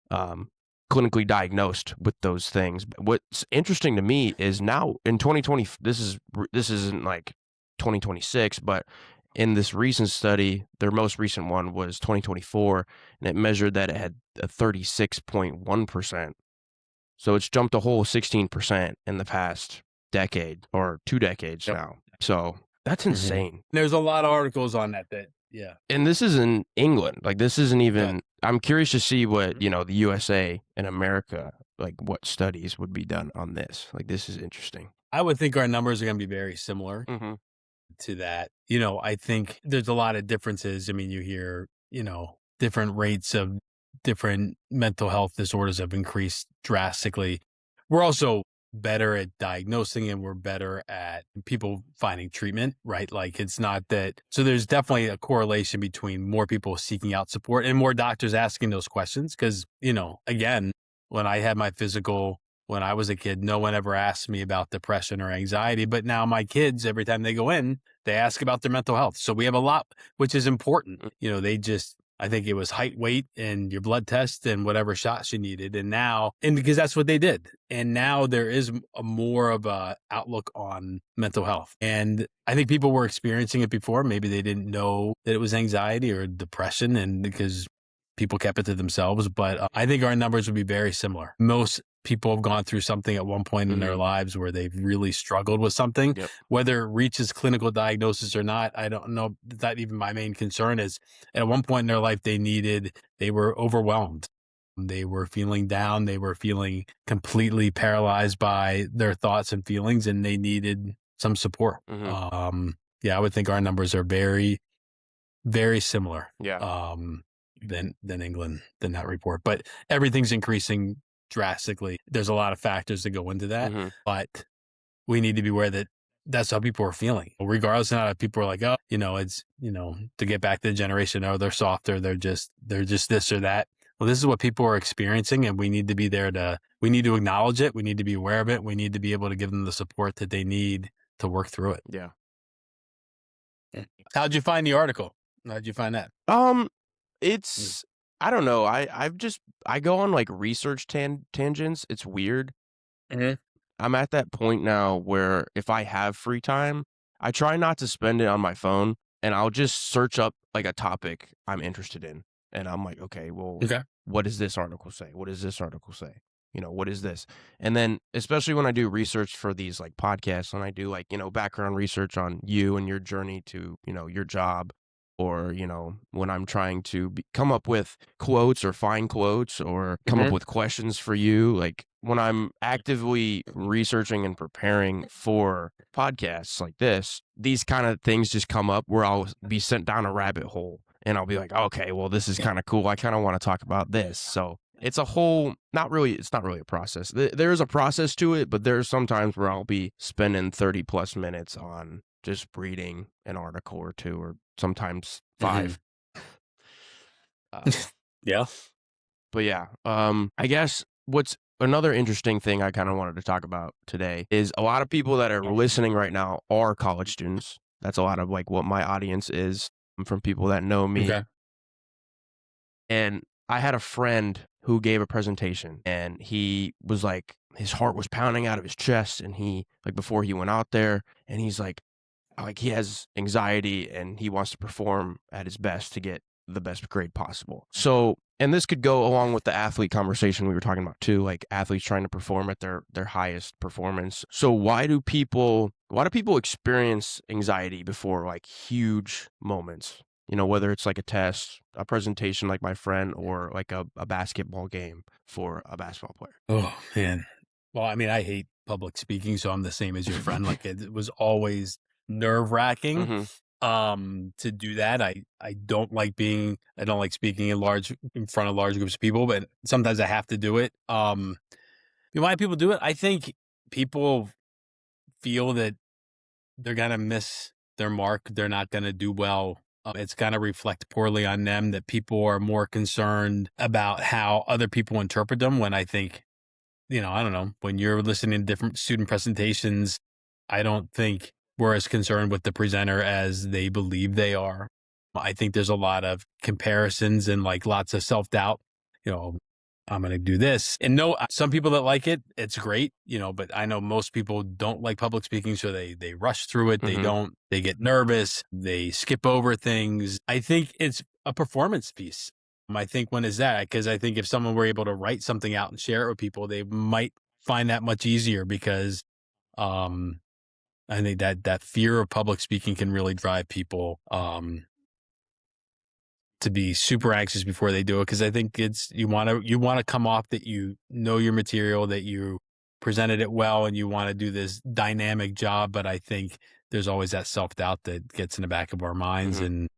um, clinically diagnosed with those things. But what's interesting to me is now in 2020, this isn't like 2026, but in this recent study, their most recent one was 2024, and it measured that it had a 36.1%. So it's jumped a whole 16% in the past decade or 2 decades Yep. now. So that's Mhm. insane. There's a lot of articles on that yeah. And this is in England. Like this isn't Yeah. even, I'm curious to see what, the USA and America, like what studies would be done on this. Like this is interesting. I would think our numbers are gonna be very similar Mhm. to that. I think there's a lot of differences. I mean, you hear, different rates of different mental health disorders have increased drastically. We're also better at diagnosing and we're better at people finding treatment, right? Like it's not that. So there's definitely a correlation between more people seeking out support and more doctors asking those questions. Cause, again, when I had my physical, when I was a kid, no one ever asked me about depression or anxiety. But now my kids, every time they go in, they ask about their mental health. So we have a lot, which is important. Mm. I think it was height, weight, and your blood test and whatever shots you needed. And because that's what they did. And now there is a more of a outlook on mental health. And I think people were experiencing it before. Maybe they didn't know that it was anxiety or depression, and because people kept it to themselves. But I think our numbers would be very similar. Most people have gone through something at one point in their Mhm. lives where they've really struggled with something. Yep. Whether it reaches clinical diagnosis or not, I don't know. That's not even my main concern. Is at one point in their life they were overwhelmed. They were feeling down. They were feeling completely paralyzed by their thoughts and feelings, and they needed some support. Mhm. Yeah, I would think our numbers are very, very similar. Yeah. Than England, than that report. But everything's increasing drastically. There's a lot of factors that go into that, Mhm. but we need to be aware that that's how people are feeling. Regardless of how people are like, oh, it's, to get back to the generation, oh, they're softer, they're just this or that. Well, this is what people are experiencing, and we need to be we need to acknowledge it. We need to be aware of it. We need to be able to give them the support that they need to work through it. Yeah. How'd you find the article? How'd you find that? Um, Mm. it's I don't know. I go on like research tangents. It's weird. Mhm. I'm at that point now where if I have free time, I try not to spend it on my phone and I'll just search up like a topic I'm interested in. And I'm like, okay, well, Okay. what does this article say? What does this article say? What is this? And then, especially when I do research for these like podcasts, and I do like, background research on you and your journey to, your job, or, when I'm trying to come up with quotes or find quotes or come up Mhm. with questions for you, like when I'm actively researching and preparing for podcasts like this, these kind of things just come up where I'll be sent down a rabbit hole and I'll be like, okay, well, this is kind of cool. I kind of want to talk about this. So it's a whole, it's not really a process. There is a process to it, but there's sometimes where I'll be spending 30 plus minutes on just reading an article or two, or sometimes Mhm. 5. Um, Yeah. but yeah, I guess what's another interesting thing I kind of wanted to talk about today is a lot of people that are listening right now are college students. That's a lot of like what my audience is, from people that know me. Okay. And I had a friend who gave a presentation and he was like, his heart was pounding out of his chest. And he, like, before he went out there, and he's like he has anxiety and he wants to perform at his best to get the best grade possible. So, and this could go along with the athlete conversation we were talking about too, like athletes trying to perform at their highest performance. So why do people experience anxiety before like huge moments? Whether it's like a test, a presentation like my friend, or like a basketball game for a basketball player. Oh, man. Well, I mean, I hate public speaking, so I'm the same as your friend. Like it was always nerve-wracking Hmm. to do that. I don't like speaking in front of large groups of people, but sometimes I have to do it. Why people do it? I think people feel that they're gonna miss their mark. They're not gonna do well. It's gonna reflect poorly on them, that people are more concerned about how other people interpret them, when I think, I don't know, when you're listening to different student presentations, I don't think we're as concerned with the presenter as they believe they are. I think there's a lot of comparisons and like lots of self-doubt. You know, I'm going to do this. And no, some people that like it, it's great, but I know most people don't like public speaking. So they rush through it. Mhm. They get nervous. They skip over things. I think it's a performance piece. I think when is that? Because I think if someone were able to write something out and share it with people, they might find that much easier because, um, I think that fear of public speaking can really drive people, to be super anxious before they do it, because I think it's you want to come off that you know your material, that you presented it well, and you want to do this dynamic job. But I think there's always that self-doubt that gets in the back of our minds Mhm. and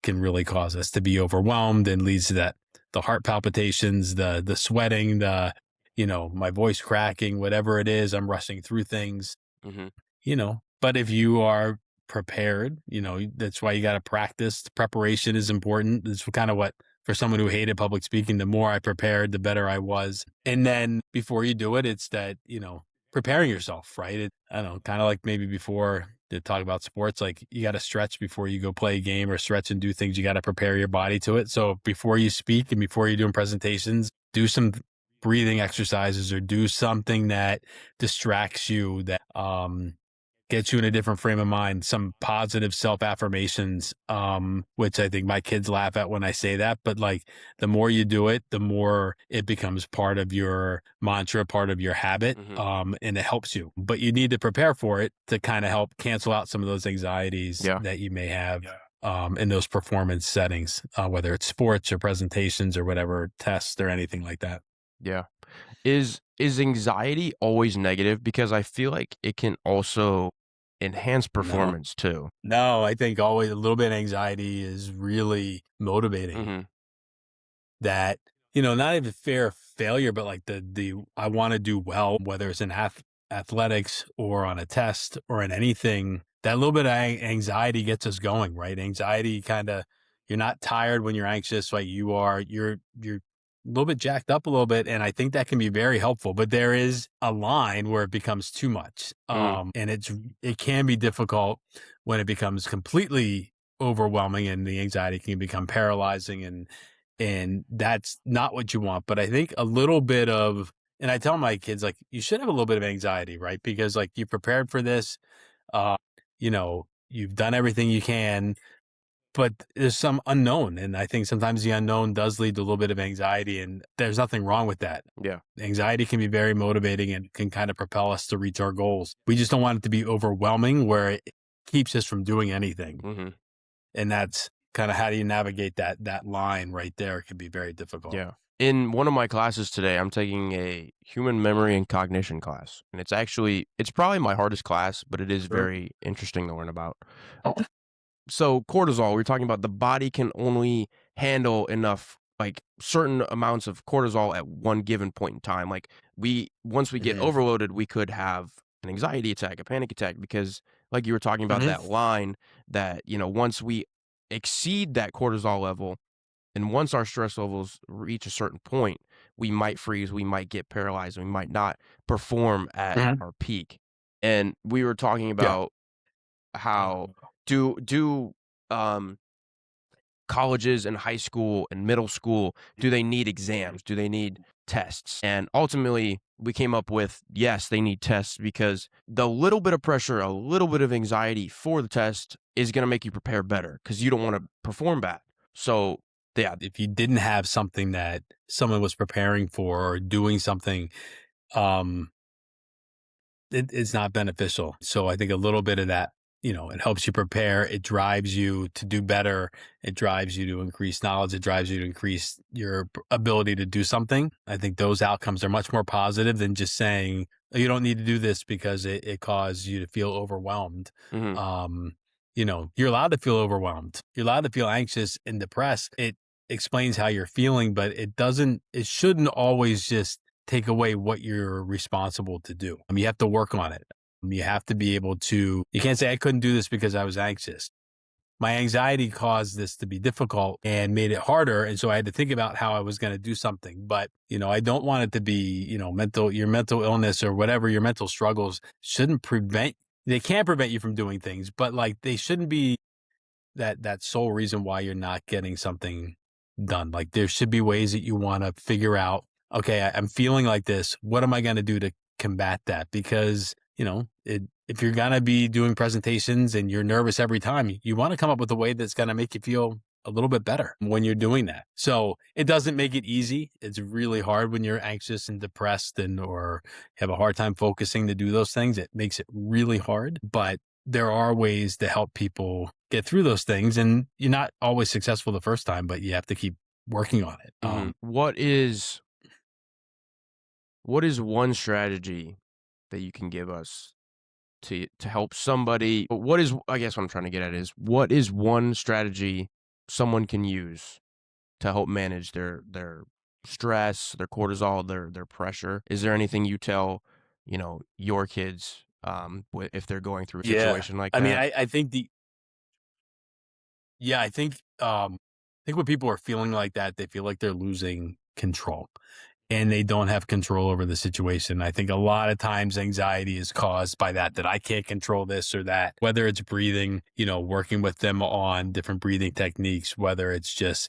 can really cause us to be overwhelmed and leads to that the heart palpitations, the sweating, my voice cracking, whatever it is, I'm rushing through things. Mhm. But if you are prepared, that's why you got to practice. The preparation is important. That's kind of what, for someone who hated public speaking, the more I prepared, the better I was. And then before you do it, it's that, preparing yourself, right? I don't know, kind of like maybe before to talk about sports, like you got to stretch before you go play a game, or stretch and do things. You got to prepare your body to it. So before you speak and before you're doing presentations, do some breathing exercises or do something that distracts you, that, gets you in a different frame of mind, some positive self affirmations, which I think my kids laugh at when I say that. But like the more you do it, the more it becomes part of your mantra, part of your habit, Mhm. and it helps you. But you need to prepare for it to kind of help cancel out some of those anxieties Yeah. that you may have. Yeah. In those performance settings, whether it's sports or presentations or whatever, tests or anything like that. Yeah. Is anxiety always negative? Because I feel like it can also enhance No, performance too. no, I think always a little bit of anxiety is really motivating. Mhm. That, not even fear of failure, but like the I want to do well, whether it's in athletics or on a test or in anything. That little bit of anxiety gets us going, right? Anxiety kind of, you're not tired when you're anxious, like you're a little bit jacked up a little bit, and I think that can be very helpful. But there is a line where it becomes too much, Mm. and it can be difficult when it becomes completely overwhelming, and the anxiety can become paralyzing, and that's not what you want. But I think a little bit of, and I tell my kids, like, you should have a little bit of anxiety, right? Because like you prepared for this, uh, you've done everything you can, but there's some unknown. And I think sometimes the unknown does lead to a little bit of anxiety, and there's nothing wrong with that. Yeah. Anxiety can be very motivating and can kind of propel us to reach our goals. We just don't want it to be overwhelming where it keeps us from doing anything. Mhm. And that's kind of how do you navigate that line right there. It can be very difficult. Yeah. In one of my classes today, I'm taking a human memory and cognition class, and it's probably my hardest class, but it is Sure. very interesting to learn about. So cortisol, we were talking about the body can only handle enough, like certain amounts of cortisol at one given point in time. Like once we get Mhm. overloaded, we could have an anxiety attack, a panic attack, because like you were talking about Mhm. that line that, once we exceed that cortisol level and once our stress levels reach a certain point, we might freeze, we might get paralyzed, we might not perform at Mhm. our peak. And we were talking Yeah. about how do um colleges and high school and middle school, do they need exams? Do they need tests? And ultimately, we came up with yes, they need tests because the little bit of pressure, a little bit of anxiety for the test is going to make you prepare better because you don't want to perform bad. So, yeah. If you didn't have something that someone was preparing for or doing something, um, it's not beneficial. So I think a little bit of that, it helps you prepare. It drives you to do better. It drives you to increase knowledge. It drives you to increase your ability to do something. I think those outcomes are much more positive than just saying, "Oh, you don't need to do this because it caused you to feel overwhelmed." Mhm. Um, you're allowed to feel overwhelmed. You're allowed to feel anxious and depressed. It explains how you're feeling, but it shouldn't always just take away what you're responsible to do. You have to work on it. You have to be able to, you can't say, I couldn't do this because I was anxious. My anxiety caused this to be difficult and made it harder. And so I had to think about how I was going to do something. But, I don't want it to be, your mental illness or whatever, your mental struggles shouldn't prevent, they can't prevent you from doing things, but like they shouldn't be that sole reason why you're not getting something done. Like there should be ways that you want to figure out, okay, I'm feeling like this. What am I going to do to combat that? Because, if you're going to be doing presentations and you're nervous every time, you want to come up with a way that's going to make you feel a little bit better when you're doing that. So it doesn't make it easy. It's really hard when you're anxious and depressed or have a hard time focusing to do those things. It makes it really hard, but there are ways to help people get through those things. And you're not always successful the first time, but you have to keep working on it. What is one strategy that you can give us to help somebody? What is, I guess what I'm trying to get at is, what is one strategy someone can use to help manage their stress, their cortisol, their pressure? Is there anything you tell, your kids, if they're going through a Yeah. situation like I mean, that? I think I think when people are feeling like that, they feel like they're losing control and they don't have control over the situation. I think a lot of times anxiety is caused by that I can't control this or that, whether it's breathing, working with them on different breathing techniques, whether it's just,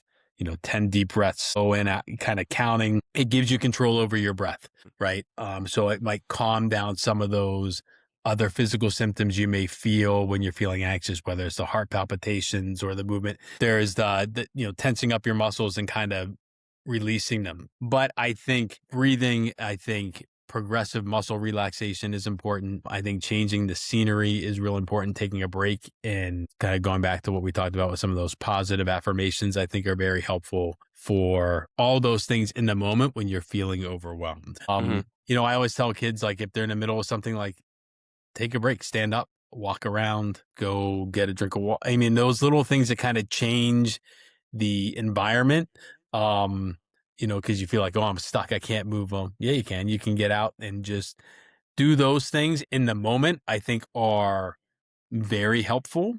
10 deep breaths, go in, out, kind of counting, it gives you control over your breath, right? So it might calm down some of those other physical symptoms you may feel when you're feeling anxious, whether it's the heart palpitations or the movement. There's the tensing up your muscles and kind of releasing them. But I think breathing, progressive muscle relaxation is important. I think changing the scenery is real important. Taking a break and kind of going back to what we talked about with some of those positive affirmations, I think are very helpful for all those things in the moment when you're feeling overwhelmed. Hmm. I always tell kids, like, if they're in the middle of something, like, take a break, stand up, walk around, go get a drink of water. I mean, those little things that kind of change the environment. Because you feel like, oh, I'm stuck, I can't move on. Yeah, you can. You can get out and just do those things in the moment, I think are very helpful.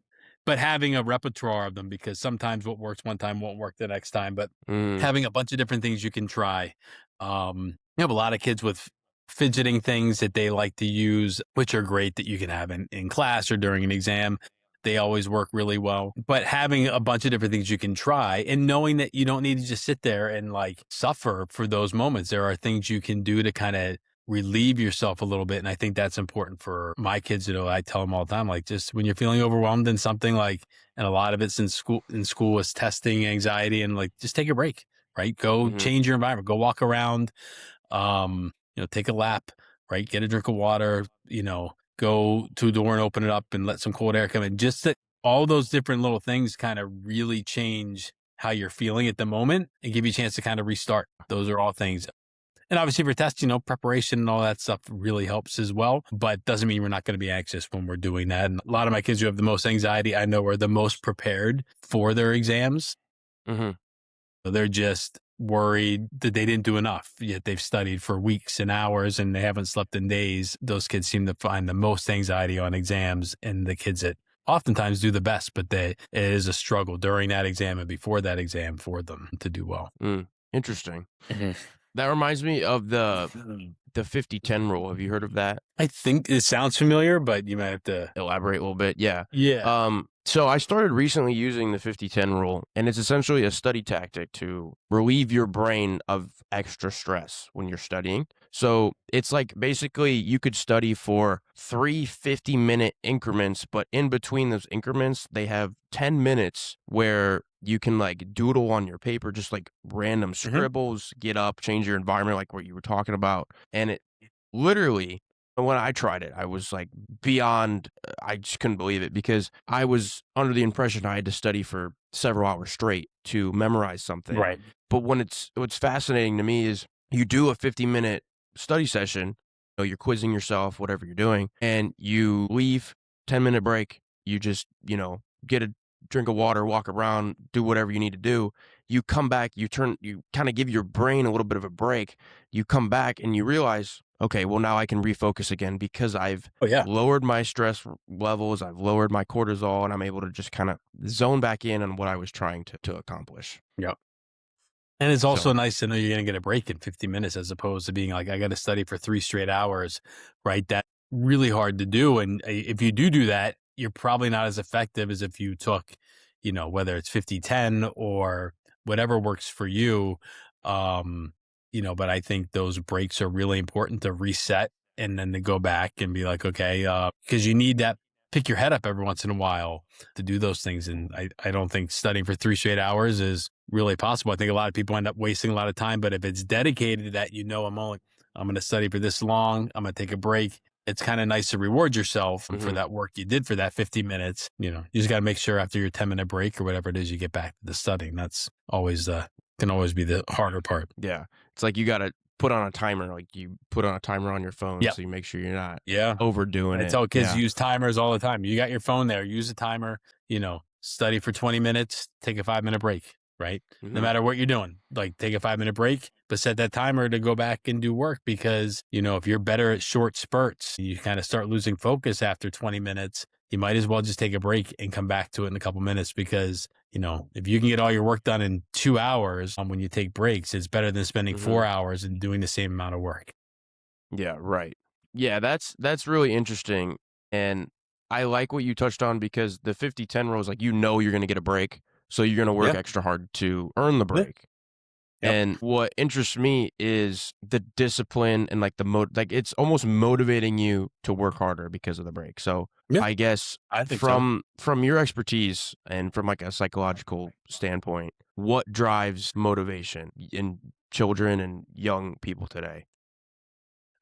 But having a repertoire of them, because sometimes what works one time won't work the next time. But Mm. having a bunch of different things you can try. You have a lot of kids with fidgeting things that they like to use, which are great that you can have in class or during an exam. They always work really well. But having a bunch of different things you can try and knowing that you don't need to just sit there and like suffer for those moments. There are things you can do to kind of relieve yourself a little bit. And I think that's important for my kids to know. I tell them all the time, like, just when you're feeling overwhelmed in something, like, and a lot of it's in school was testing anxiety, and like, just take a break, right? Go Mhm. change your environment, go walk around, take a lap, right? Get a drink of water, go to a door and open it up and let some cold air come in. Just that all those different little things kind of really change how you're feeling at the moment and give you a chance to kind of restart. Those are all things. And obviously for tests, preparation and all that stuff really helps as well, but doesn't mean we're not going to be anxious when we're doing that. And a lot of my kids who have the most anxiety, I know, are the most prepared for their exams. Mhm. They're just worried that they didn't do enough, yet they've studied for weeks and hours and they haven't slept in days. Those kids seem to find the most anxiety on exams, and the kids that oftentimes do the best, but it is a struggle during that exam and before that exam for them to do well. Mm. Interesting. Mhm. That reminds me of the 50-10 rule. Have you heard of that? I think it sounds familiar, but you might have to. Elaborate a little bit. Yeah. Yeah. So I started recently using the 50-10 rule, and it's essentially a study tactic to relieve your brain of extra stress when you're studying. So it's like basically you could study for 3 50-minute increments, but in between those increments, they have 10 minutes where you can like doodle on your paper, just like random Mhm. scribbles, get up, change your environment, like what you were talking about. And it literally, when I tried it, I was like beyond, I just couldn't believe it because I was under the impression I had to study for several hours straight to memorize something. Right. But what's fascinating to me is you do a 50-minute study session, you're quizzing yourself, whatever you're doing, and you leave, 10-minute break, you just, get a drink of water, walk around, do whatever you need to do. You come back, you kind of give your brain a little bit of a break. You come back and you realize, okay, well, now I can refocus again because I've Oh, yeah. lowered my stress levels, I've lowered my cortisol, and I'm able to just kind of zone back in on what I was trying to accomplish. Yeah. And it's So, also nice to know you're going to get a break in 50 minutes as opposed to being like, I got to study for 3 straight hours, right? That's really hard to do. And if you do that, you're probably not as effective as if you took, whether it's 50-10 or whatever works for you. Um, but I think those breaks are really important to reset and then to go back and be like, okay, because you need that pick your head up every once in a while to do those things. And I don't think studying for 3 straight hours is really possible. I think a lot of people end up wasting a lot of time, but if it's dedicated to that, I'm going to study for this long, I'm going to take a break. It's kind of nice to reward yourself for Mhm. that work you did for that 50 minutes. You just got to make sure after your 10-minute break or whatever it is, you get back to the studying. That's always, can always be the harder part. Yeah. It's like you gotta put on a timer, like, you put on a timer on your phone Yeah. so you make sure you're not Yeah. overdoing I it. tell kids to Yeah. use timers all the time. You got your phone there, use a timer, study for 20 minutes, take a 5-minute break, right? No Mhm. matter what you're doing, like take a 5-minute break, but set that timer to go back and do work because, if you're better at short spurts, you kind of start losing focus after 20 minutes. You might as well just take a break and come back to it in a couple minutes because, if you can get all your work done in 2 hours when you take breaks, it's better than spending Mhm. 4 hours and doing the same amount of work. Yeah, right. Yeah, that's really interesting, and I like what you touched on because the 50-10 rule is like, you're gonna get a break, so you're gonna work Yeah. extra hard to earn the Yeah. break. Yep. And what interests me is the discipline and, like, it's almost motivating you to work harder because of the break. So, Yeah. I guess I think so. from your expertise and from, like, a psychological standpoint, what drives motivation in children and young people today?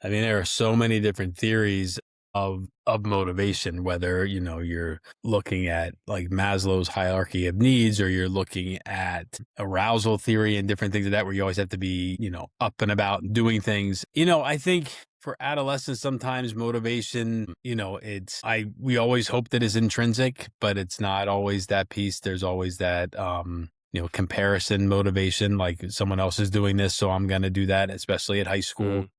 I mean, there are so many different theories of motivation, whether, you're looking at like Maslow's hierarchy of needs, or you're looking at arousal theory and different things like that, where you always have to be, up and about and doing things. I think for adolescents, sometimes motivation, we always hope that it's intrinsic, but it's not always that piece. There's always that, comparison motivation, like someone else is doing this, so I'm going to do that, especially at high school. Mm,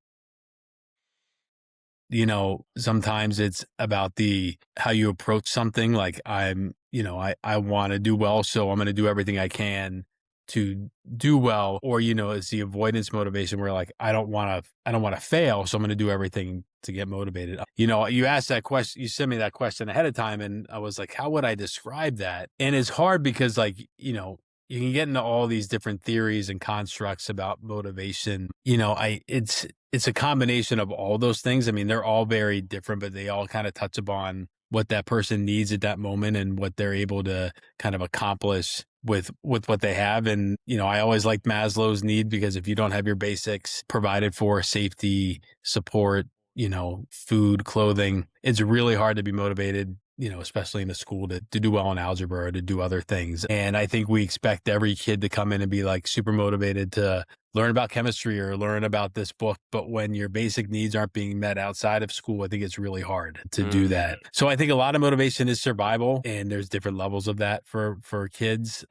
Sometimes it's about the how you approach something. Like I want to do well, so I'm going to do everything I can to do well. Or, it's the avoidance motivation where like, I don't want to fail. So I'm going to do everything to get motivated. You asked that question, you sent me that question ahead of time. And I was like, how would I describe that? And it's hard because like, you can get into all these different theories and constructs about motivation. It's a combination of all those things. I mean, they're all very different, but they all kind of touch upon what that person needs at that moment and what they're able to kind of accomplish with what they have. And, I always liked Maslow's need because if you don't have your basics provided for, safety, support, food, clothing, it's really hard to be motivated, especially in the school to do well in algebra or to do other things. And I think we expect every kid to come in and be like super motivated to learn about chemistry or learn about this book. But when your basic needs aren't being met outside of school, I think it's really hard to do mm, that. So I think a lot of motivation is survival, and there's different levels of that for kids.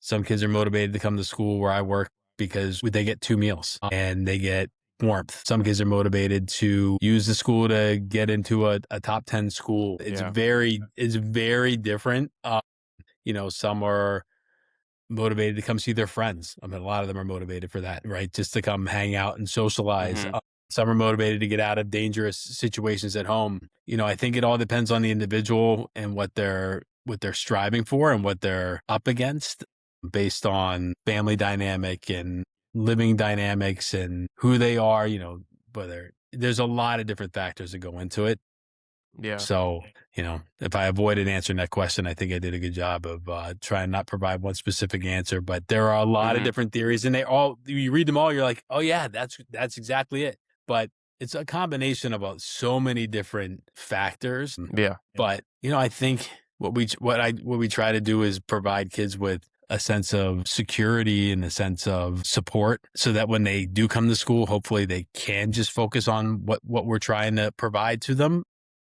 Some kids are motivated to come to school where I work because they get 2 meals and they get warmth. Some kids are motivated to use the school to get into a top 10 school. yeah. It's very different. Some are motivated to come see their friends. I mean, a lot of them are motivated for that, right? Just to come hang out and socialize. Mhm. Some are motivated to get out of dangerous situations at home. I think it all depends on the individual and what they're striving for and what they're up against based on family dynamic and living dynamics and who they are, whether there's a lot of different factors that go into it. Yeah. So, if I avoided answering that question, I think I did a good job of trying not provide one specific answer. But there are a lot of Mhm. different theories, and you read them all, you're like, oh yeah, that's exactly it. But it's a combination of so many different factors. Yeah. But I think what we try to do is provide kids with a sense of security and a sense of support so that when they do come to school, hopefully they can just focus on what we're trying to provide to them,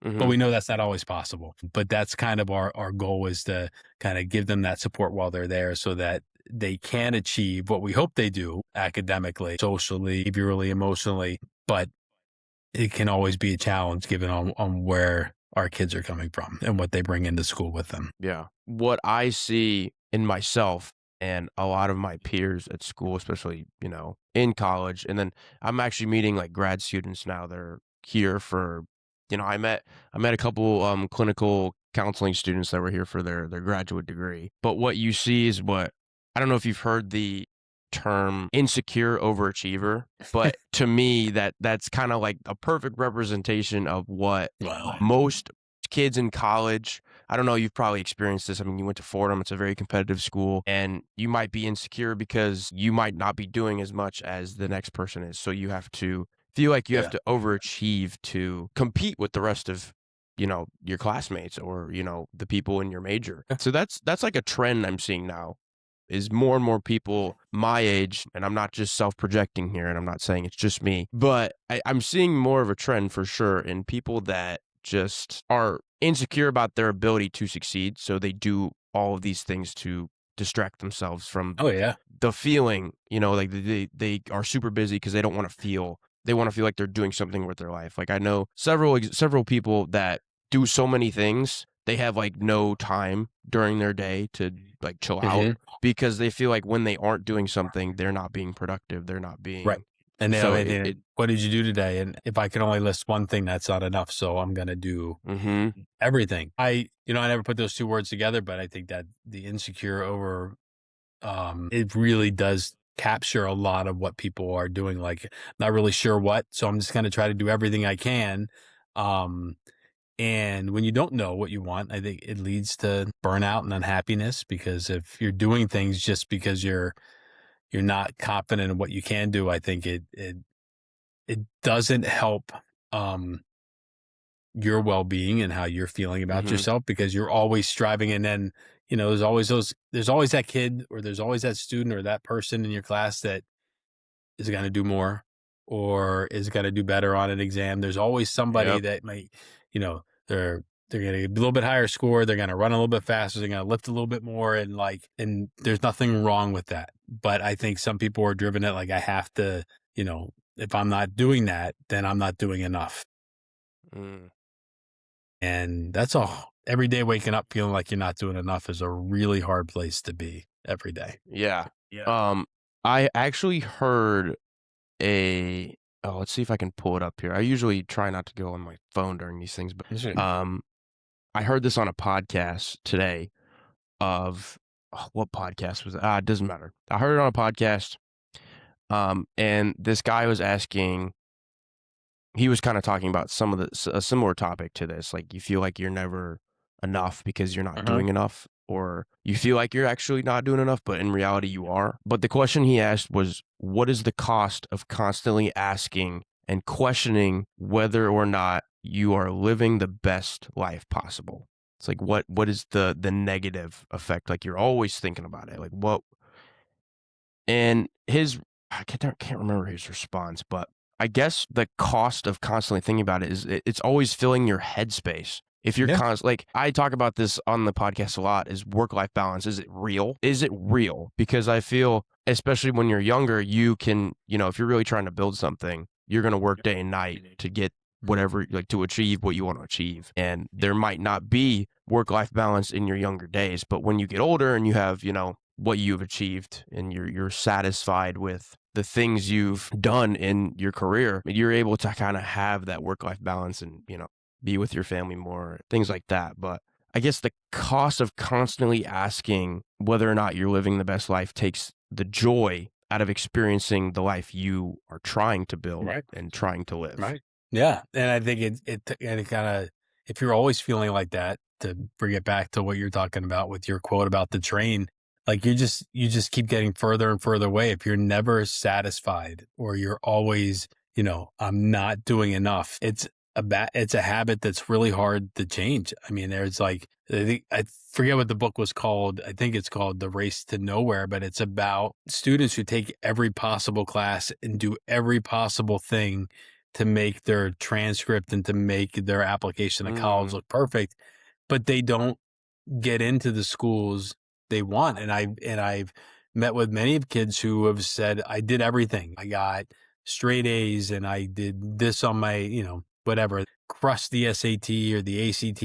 but Mhm. we know that's not always possible. But that's kind of our goal, is to kind of give them that support while they're there so that they can achieve what we hope they do academically, socially, behaviorally, emotionally. But it can always be a challenge given on where our kids are coming from and what they bring into school with them. Yeah. What I see in myself and a lot of my peers at school, especially, in college, and then I'm actually meeting like grad students now. They're here for, I met a couple clinical counseling students that were here for their graduate degree. But what you see is what I don't know if you've heard the term insecure overachiever, but to me that's kind of like a perfect representation of what Wow. most kids in college, I don't know, you've probably experienced this. I mean, you went to Fordham, it's a very competitive school, and you might be insecure because you might not be doing as much as the next person is. So you have to feel like you have Yeah. to overachieve to compete with the rest of, your classmates or, the people in your major. So that's like a trend I'm seeing now is more and more people my age, and I'm not just self-projecting here, and I'm not saying it's just me, but I'm seeing more of a trend for sure in people that just are insecure about their ability to succeed, so they do all of these things to distract themselves from Oh yeah. the feeling, like they are super busy because they want to feel like they're doing something with their life. Like I know several people that do so many things, they have like no time during their day to like chill out Hmm. because they feel like when they aren't doing something, they're not being productive. They're not Right. being And so then it what did you do today? And if I can only list one thing, that's not enough. So I'm gonna do mhm, everything. I never put those two words together, but I think that the insecure over it really does capture a lot of what people are doing. Like, not really sure what, so I'm just gonna try to do everything I can. Um, and when you don't know what you want, I think it leads to burnout and unhappiness because if you're doing things just because you're not confident in what you can do, I think it doesn't help um your well-being and how you're feeling about mhm, yourself because you're always striving. And then there's always that kid or there's always that student or that person in your class that is going to do more or is going to do better on an exam. There's always somebody yep, that might, they're going to get a little bit higher score, they're going to run a little bit faster, they're going to lift a little bit more, and there's nothing wrong with that. But I think some people are driven at like, I have to, if I'm not doing that, then I'm not doing enough. mm, And that's all. Every day waking up feeling like you're not doing enough is a really hard place to be every day. yeah. Yeah. Um, I actually heard a let's see if I can pull it up here. I usually try not to go on my phone during these things, but, Sure. um, I heard this on a podcast today of what podcast was it? It doesn't matter. I heard it on a podcast, and this guy was asking he was kinda talking about some of a similar topic to this, like, you feel like you're never enough because you're not Uh-huh. doing enough, or you feel like you're actually not doing enough, but in reality you are. But the question he asked was, "What is the cost of constantly asking and questioning whether or not you are living the best life possible?" It's like, what is the negative effect? Like, you're always thinking about it, like, what and his I can't remember his response, but I guess the cost of constantly thinking about it is it's always filling your headspace. If you're Yeah. like I talk about this on the podcast a lot, is work-life balance. Is it real? Is it real? Because I feel, especially when you're younger, you can, if you're really trying to build something, you're going to work day and night to get whatever, like to achieve what you want to achieve. And there might not be work-life balance in your younger days, but when you get older and you have, what you've achieved and you're satisfied with the things you've done in your career, you're able to kind of have that work-life balance and, be with your family more, things like that. But I guess the cost of constantly asking whether or not you're living the best life takes the joy out of experiencing the life you are trying to build Right. and trying to live. Right. Yeah. And I think it kind of, if you're always feeling like that, to bring it back to what you're talking about with your quote about the train, like you just keep getting further and further away. If you're never satisfied or you're always, I'm not doing enough, it's a habit that's really hard to change. I mean, there's like, I forget what the book was called. I think it's called The Race to Nowhere, but it's about students who take every possible class and do every possible thing to make their transcript and to make their application to college Mm, look perfect, but they don't get into the schools they want. And I've met with many of kids who have said, I did everything. I got straight A's and I did this on my, whatever, crushed the SAT or the ACT,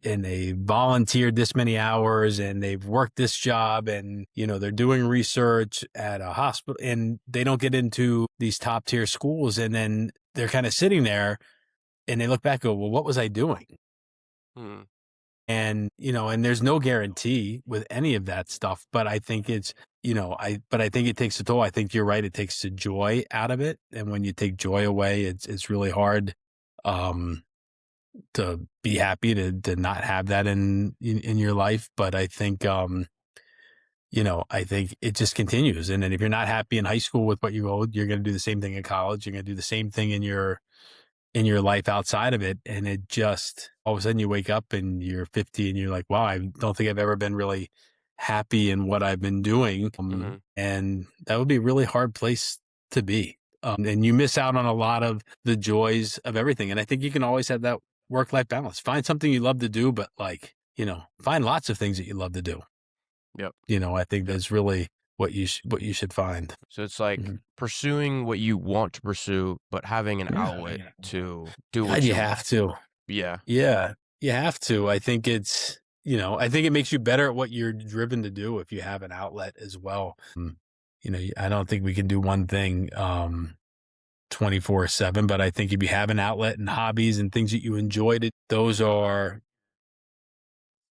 and they volunteered this many hours and they've worked this job, and they're doing research at a hospital, and they don't get into these top tier schools, and then they're kind of sitting there and they look back and go, well, what was I doing? mm. And, and there's no guarantee with any of that stuff, but I think but I think it takes a toll. I think you're right. It takes the joy out of it. And when you take joy away, it's really hard, um, to be happy to not have that in your life. But I think, I think it just continues. And then if you're not happy in high school with what you owed, you're going to do the same thing in college. You're going to do the same thing in your life outside of it. And it just, all of a sudden you wake up and you're 50 and you're like, wow, I don't think I've ever been really happy in what I've been doing. Mhm. And that would be a really hard place to be. And you miss out on a lot of the joys of everything. And I think you can always have that work-life balance. Find something you love to do, but find lots of things that you love to do. Yep. I think Yep. that's really what you should find. So it's like Mhm. pursuing what you want to pursue, but having an Yeah. outlet to do God, what you you have to. yeah. Yeah, you have to. I think I think it makes you better at what you're driven to do if you have an outlet as well. I don't think we can do one thing 24/7, but I think if you have an outlet and hobbies and things that you enjoy, those are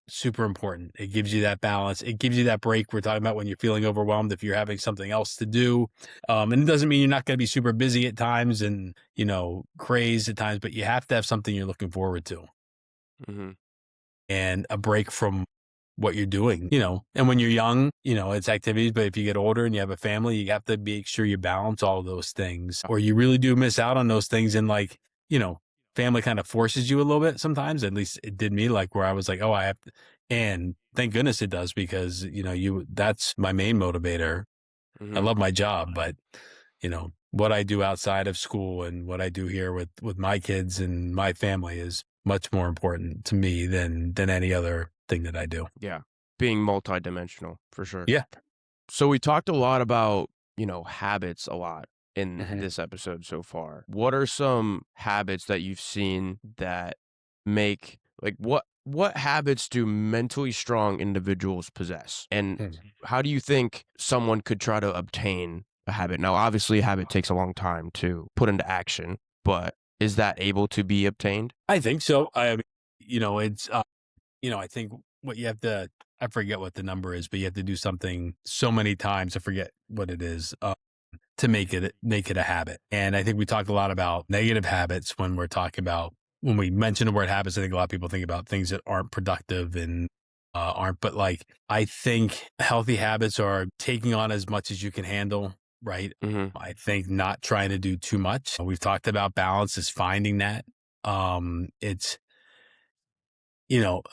super important. It gives you that balance. It gives you that break we're talking about when you're feeling overwhelmed, if you're having something else to do. And it doesn't mean you're not going to be super busy at times and, crazed at times, but you have to have something you're looking forward to Mhm. and a break from what you're doing. And when you're young, it's activities, but if you get older and you have a family, you have to make sure you balance all of those things, or you really do miss out on those things. And you know, family kind of forces you a little bit sometimes. At least it did me, like where I was like, oh, I have to, and thank goodness it does, because, that's my main motivator. I Mhm. love my job, but what I do outside of school and what I do here with my kids and my family is much more important to me than any other thing that I do. Yeah. Being multidimensional for sure. Yeah. So we talked a lot about, habits a lot in Mhm. this episode so far. What are some habits that you've seen that make like what habits do mentally strong individuals possess? And Mhm. how do you think someone could try to obtain a habit? Now, obviously, a habit takes a long time to put into action, but is that able to be obtained? I think so. I mean, it's I think what you have to, I forget what the number is, but you have to do something so many times. I forget what it is. To make it a habit. And I think we talk a lot about negative habits when we mention the word habits. I think a lot of people think about things that aren't productive and aren't. But like, I think healthy habits are taking on as much as you can handle. Right. Mhm. I think not trying to do too much. We've talked about balance is finding that. It's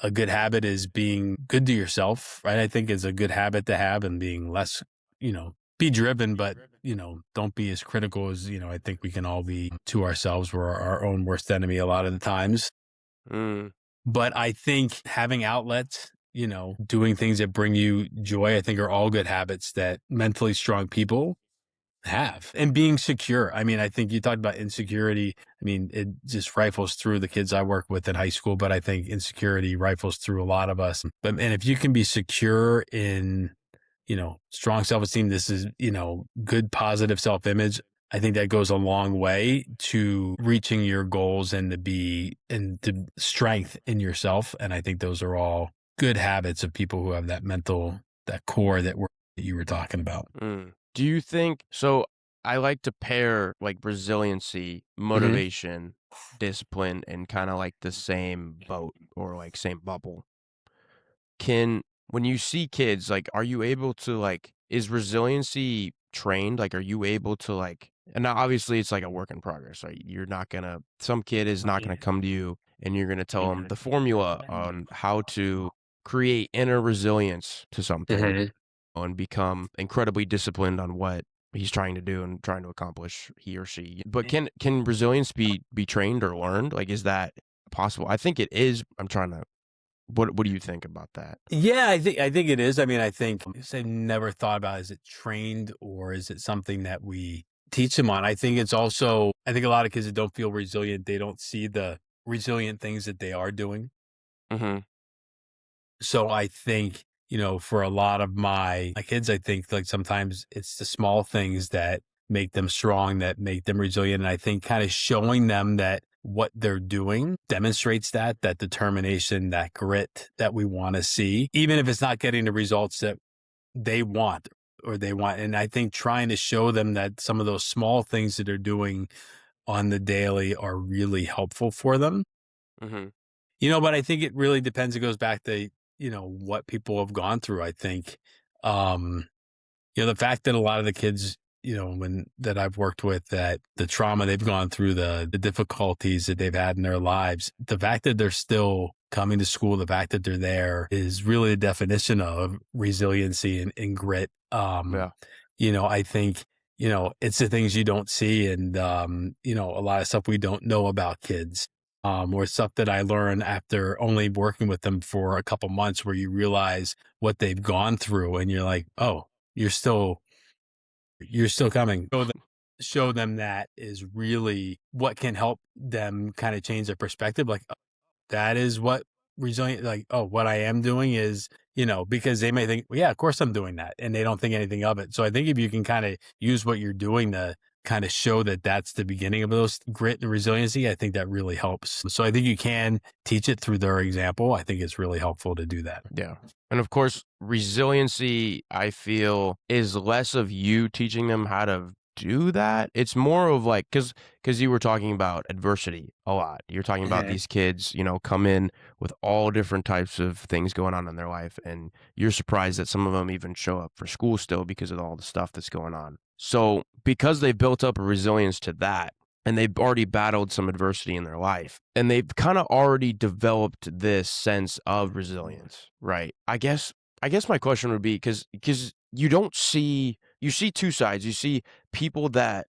a good habit is being good to yourself, right? I think is a good habit to have, and being less, be driven, but, don't be as critical as, I think we can all be to ourselves. We're our own worst enemy a lot of the times. Mm. But I think having outlets, doing things that bring you joy, I think are all good habits that mentally strong people have. And being secure. I mean, I think you talked about insecurity. I mean, it just rifles through the kids I work with in high school, but I think insecurity rifles through a lot of us. And if you can be secure in, strong self-esteem, this is, good positive self-image, I think that goes a long way to reaching your goals and to strength in yourself. And I think those are all good habits of people who have that core that you were talking about. Mm. Do you think so? I like to pair like resiliency, Mhm. motivation, discipline, and kind of like the same boat or like same bubble. Can when you see kids, like, are you able to like, is resiliency trained? Like, are you able to like, and now obviously it's like a work in progress, right? You're not gonna, some kid is not gonna come to you and you're gonna tell them the formula on how to create inner resilience to something Mhm. and become incredibly disciplined on what he's trying to do and trying to accomplish, he or she. But can resilience be trained or learned? Like, is that possible? I think it is. I'm trying to. What do you think about that? Yeah, I think it is. I mean, I think I never thought about, is it trained or is it something that we teach them on? I think it's also, I think a lot of kids that don't feel resilient, they don't see the resilient things that they are doing. Mhm. So I think, for a lot of my kids, I think like sometimes it's the small things that make them strong, that make them resilient. And I think kind of showing them that what they're doing demonstrates that determination, that grit that we want to see, even if it's not getting the results that they want they want. And I think trying to show them that some of those small things that they're doing on the daily are really helpful for them. Mhm. But I think it really depends. It goes back to, what people have gone through. I think, um, the fact that a lot of the kids, when that I've worked with, that the trauma they've gone through, the difficulties that they've had in their lives, the fact that they're still coming to school, the fact that they're there is really the definition of resiliency and grit. Yeah. I think, it's the things you don't see, and, a lot of stuff we don't know about kids, or stuff that I learned after only working with them for a couple months, where you realize what they've gone through and you're like, oh, you're still coming. Show them that is really what can help them kind of change their perspective. Like, that is what resilient, like, oh, what I am doing is, because they may think, well, yeah, of course I'm doing that. And they don't think anything of it. So I think if you can kind of use what you're doing to kind of show that that's the beginning of those grit and resiliency, I think that really helps. So I think you can teach it through their example. I think it's really helpful to do that. Yeah. And of course, resiliency, I feel, is less of you teaching them how to do that. It's more of like, because you were talking about adversity a lot. You're talking about Mhm. these kids, come in with all different types of things going on in their life. And you're surprised that some of them even show up for school still because of all the stuff that's going on. So, because they've built up a resilience to that, and they've already battled some adversity in their life, and they've kind of already developed this sense of resilience, right? I guess my question would be, because you see two sides. You see people that,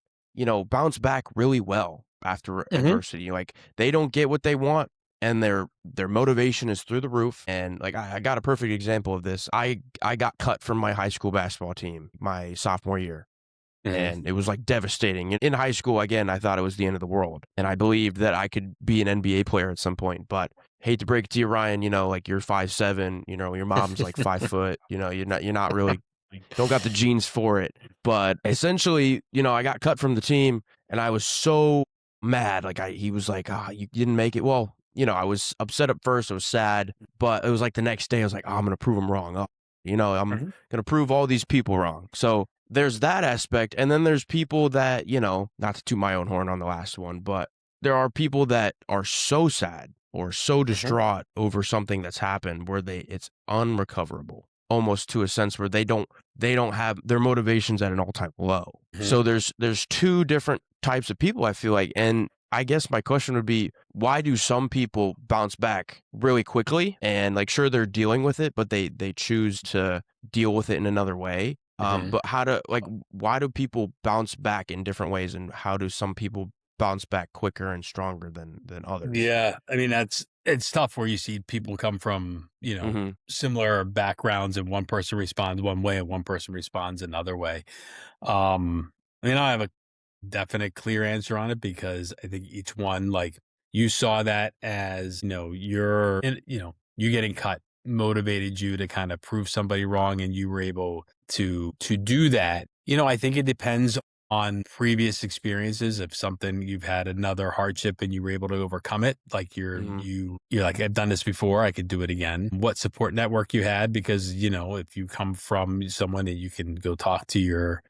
bounce back really well after Mhm. adversity. Like, they don't get what they want, and their motivation is through the roof. And like, I got a perfect example of this. I got cut from my high school basketball team my sophomore year, Mhm. and it was like devastating. In high school, again, I thought it was the end of the world, and I believed that I could be an NBA player at some point. But hate to break it to you, Ryan, like you're 5'7", your mom's like 5 foot, you're not really don't got the genes for it. But essentially, I got cut from the team, and I was so mad. Like, he was like, "Ah, you didn't make it." Well, I was upset at first. I was sad, but it was like the next day, I was like, "Oh, I'm gonna prove them wrong. Oh, I'm Mhm. gonna prove all these people wrong." So there's that aspect, and then there's people that, not to toot my own horn on the last one, but there are people that are so sad or so Mhm. distraught over something that's happened where it's unrecoverable, almost to a sense where they don't have their motivations at an all-time low. Mhm. So there's two different types of people, I feel like. And I guess my question would be, why do some people bounce back really quickly and, like, sure, they're dealing with it, but they choose to deal with it in another way? Mhm. But why do people bounce back in different ways, and how do some people bounce back quicker and stronger than others? Yeah, I mean, it's tough where you see people come from, Mhm. similar backgrounds, and one person responds one way and one person responds another way. I mean, I have a definite clear answer on it, because I think each one, like, you saw that as, you getting cut motivated you to kind of prove somebody wrong, and you were able to do that. I think it depends on previous experiences. If something, you've had another hardship and you were able to overcome it, like Mhm. you're like, I've done this before, I could do it again. What support network you had, because if you come from someone that you can go talk to your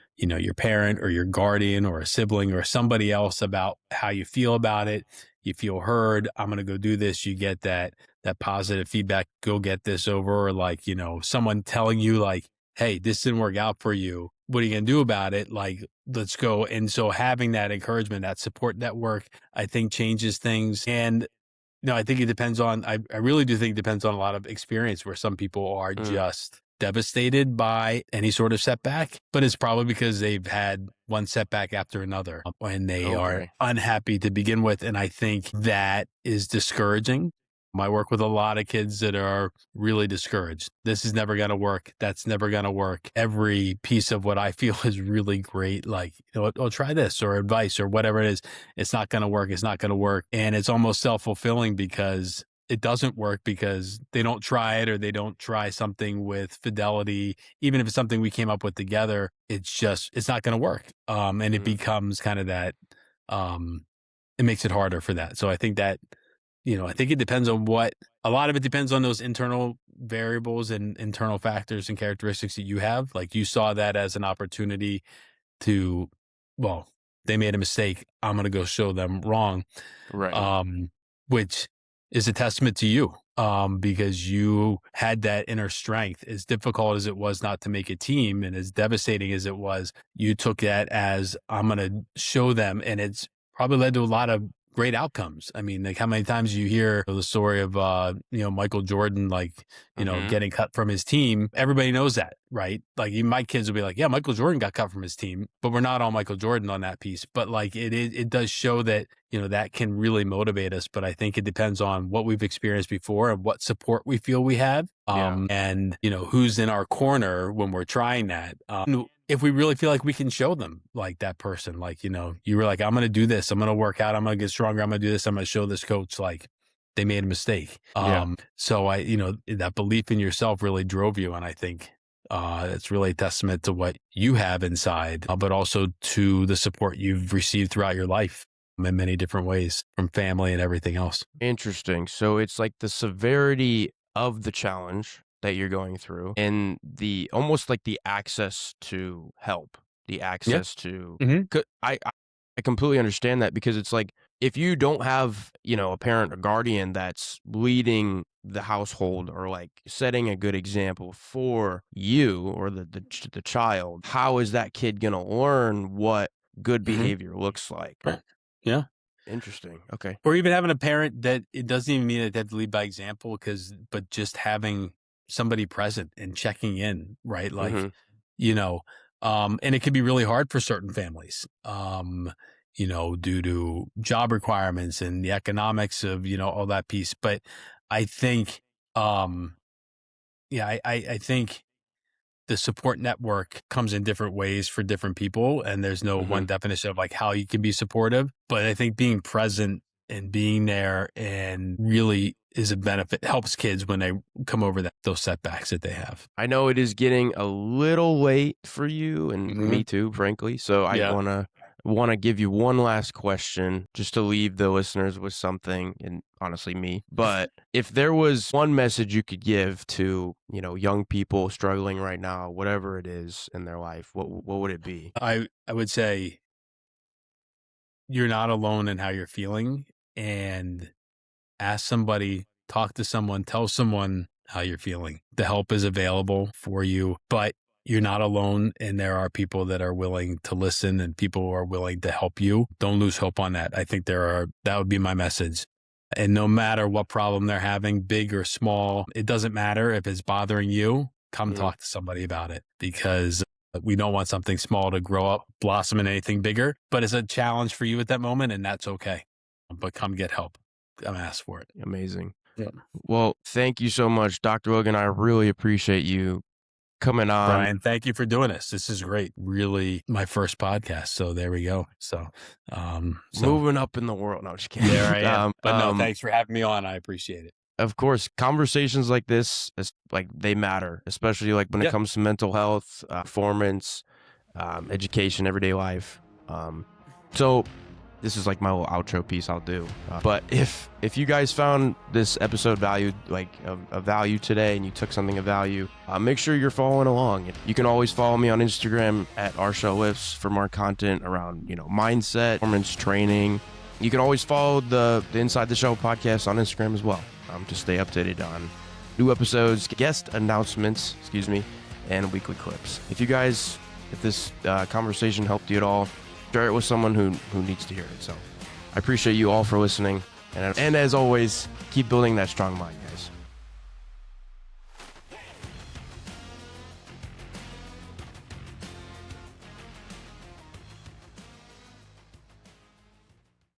parent or your guardian or a sibling or somebody else about how you feel about it, you feel heard. I'm going to go do this. You get that positive feedback, go get this over. Or, like, someone telling you, like, hey, this didn't work out for you, what are you going to do about it? Like, let's go. And so having that encouragement, that support network, I think changes things. And no, I think it depends on, I really do think it depends on a lot of experience, where some people are Mm. just devastated by any sort of setback, but it's probably because they've had one setback after another, and they are Okay. unhappy to begin with. And I think that is discouraging. I work with a lot of kids that are really discouraged. This is never going to work. That's never going to work. Every piece of what I feel is really great. Like, oh, try this, or advice, or whatever it is. It's not going to work. It's not going to work. And it's almost self-fulfilling, because it doesn't work, because they don't try it, or they don't try something with fidelity. Even if it's something we came up with together, it's not going to work. And it Mhm. becomes kind of that, um, it makes it harder for that. So I think that, I think it depends on a lot of it depends on those internal variables and internal factors and characteristics that you have. Like you saw that as an opportunity to, well, they made a mistake. I'm going to go show them wrong. Right. Which is a testament to you, because you had that inner strength. As difficult as it was not to make a team and as devastating as it was, you took that as, I'm going to show them. And it's probably led to a lot of great outcomes. I mean, like how many times you hear the story of, Michael Jordan, like, getting cut from his team. Everybody knows that, right? Like even my kids will be like, yeah, Michael Jordan got cut from his team, but we're not all Michael Jordan on that piece. But like it does show that, that can really motivate us. But I think it depends on what we've experienced before and what support we feel we have. Yeah. And, who's in our corner when we're trying that. If we really feel like we can show them like that person, like, you were like, I'm going to do this. I'm going to work out. I'm going to get stronger. I'm going to do this. I'm going to show this coach, like they made a mistake. Yeah. So that belief in yourself really drove you. And I think, it's really a testament to what you have inside, but also to the support you've received throughout your life in many different ways from family and everything else. Interesting. So it's like the severity of the challenge that you're going through and the almost like the access to help, the Yeah. access to, Mhm. I completely understand that because it's like, if you don't have, a parent or guardian that's leading the household or like setting a good example for you or the child, how is that kid going to learn what good Mhm. behavior looks like? Right. Yeah. Interesting. Okay. Or even having a parent that it doesn't even mean that they have to lead by example, but just having somebody present and checking in, right? Like, Hmm. and it can be really hard for certain families, due to job requirements and the economics of, all that piece. But I think, I think the support network comes in different ways for different people. And there's no Hmm. one definition of like how you can be supportive, but I think being present and being there and really is a benefit, helps kids when they come over those setbacks that they have. I know it is getting a little late for you and Mhm. me too, frankly. So I Yeah. wanna give you one last question just to leave the listeners with something, and honestly me. But if there was one message you could give to, young people struggling right now, whatever it is in their life, what would it be? I would say you're not alone in how you're feeling, and ask somebody, talk to someone, tell someone how you're feeling. The help is available for you, but you're not alone. And there are people that are willing to listen and people who are willing to help you. Don't lose hope on that. I think that would be my message. And no matter what problem they're having, big or small, it doesn't matter if it's bothering you, come Mhm. talk to somebody about it, because we don't want something small to grow up, blossom in anything bigger, but it's a challenge for you at that moment, and that's okay. But come get help. Come ask for it. Amazing. Yeah. Well, thank you so much, Dr. Logan. I really appreciate you coming on. Brian, thank you for doing this. This is great. Really my first podcast. So there we go. So, Moving up in the world. No, I'm just kidding. there I am. But no, thanks for having me on. I appreciate it. Of course, conversations like this, like they matter, especially like when it Yeah. comes to mental health, performance, education, everyday life. So this is like my little outro piece I'll do. But if you guys found this episode valued, like a value today, and you took something of value, make sure you're following along. You can always follow me on Instagram at @RShowLifts for more content around, mindset, performance training. You can always follow the Inside the Show podcast on Instagram as well, to stay updated on new episodes, guest announcements, and weekly clips. If this conversation helped you at all, share it with someone who needs to hear it. So I appreciate you all for listening. And as always, keep building that strong mind, guys.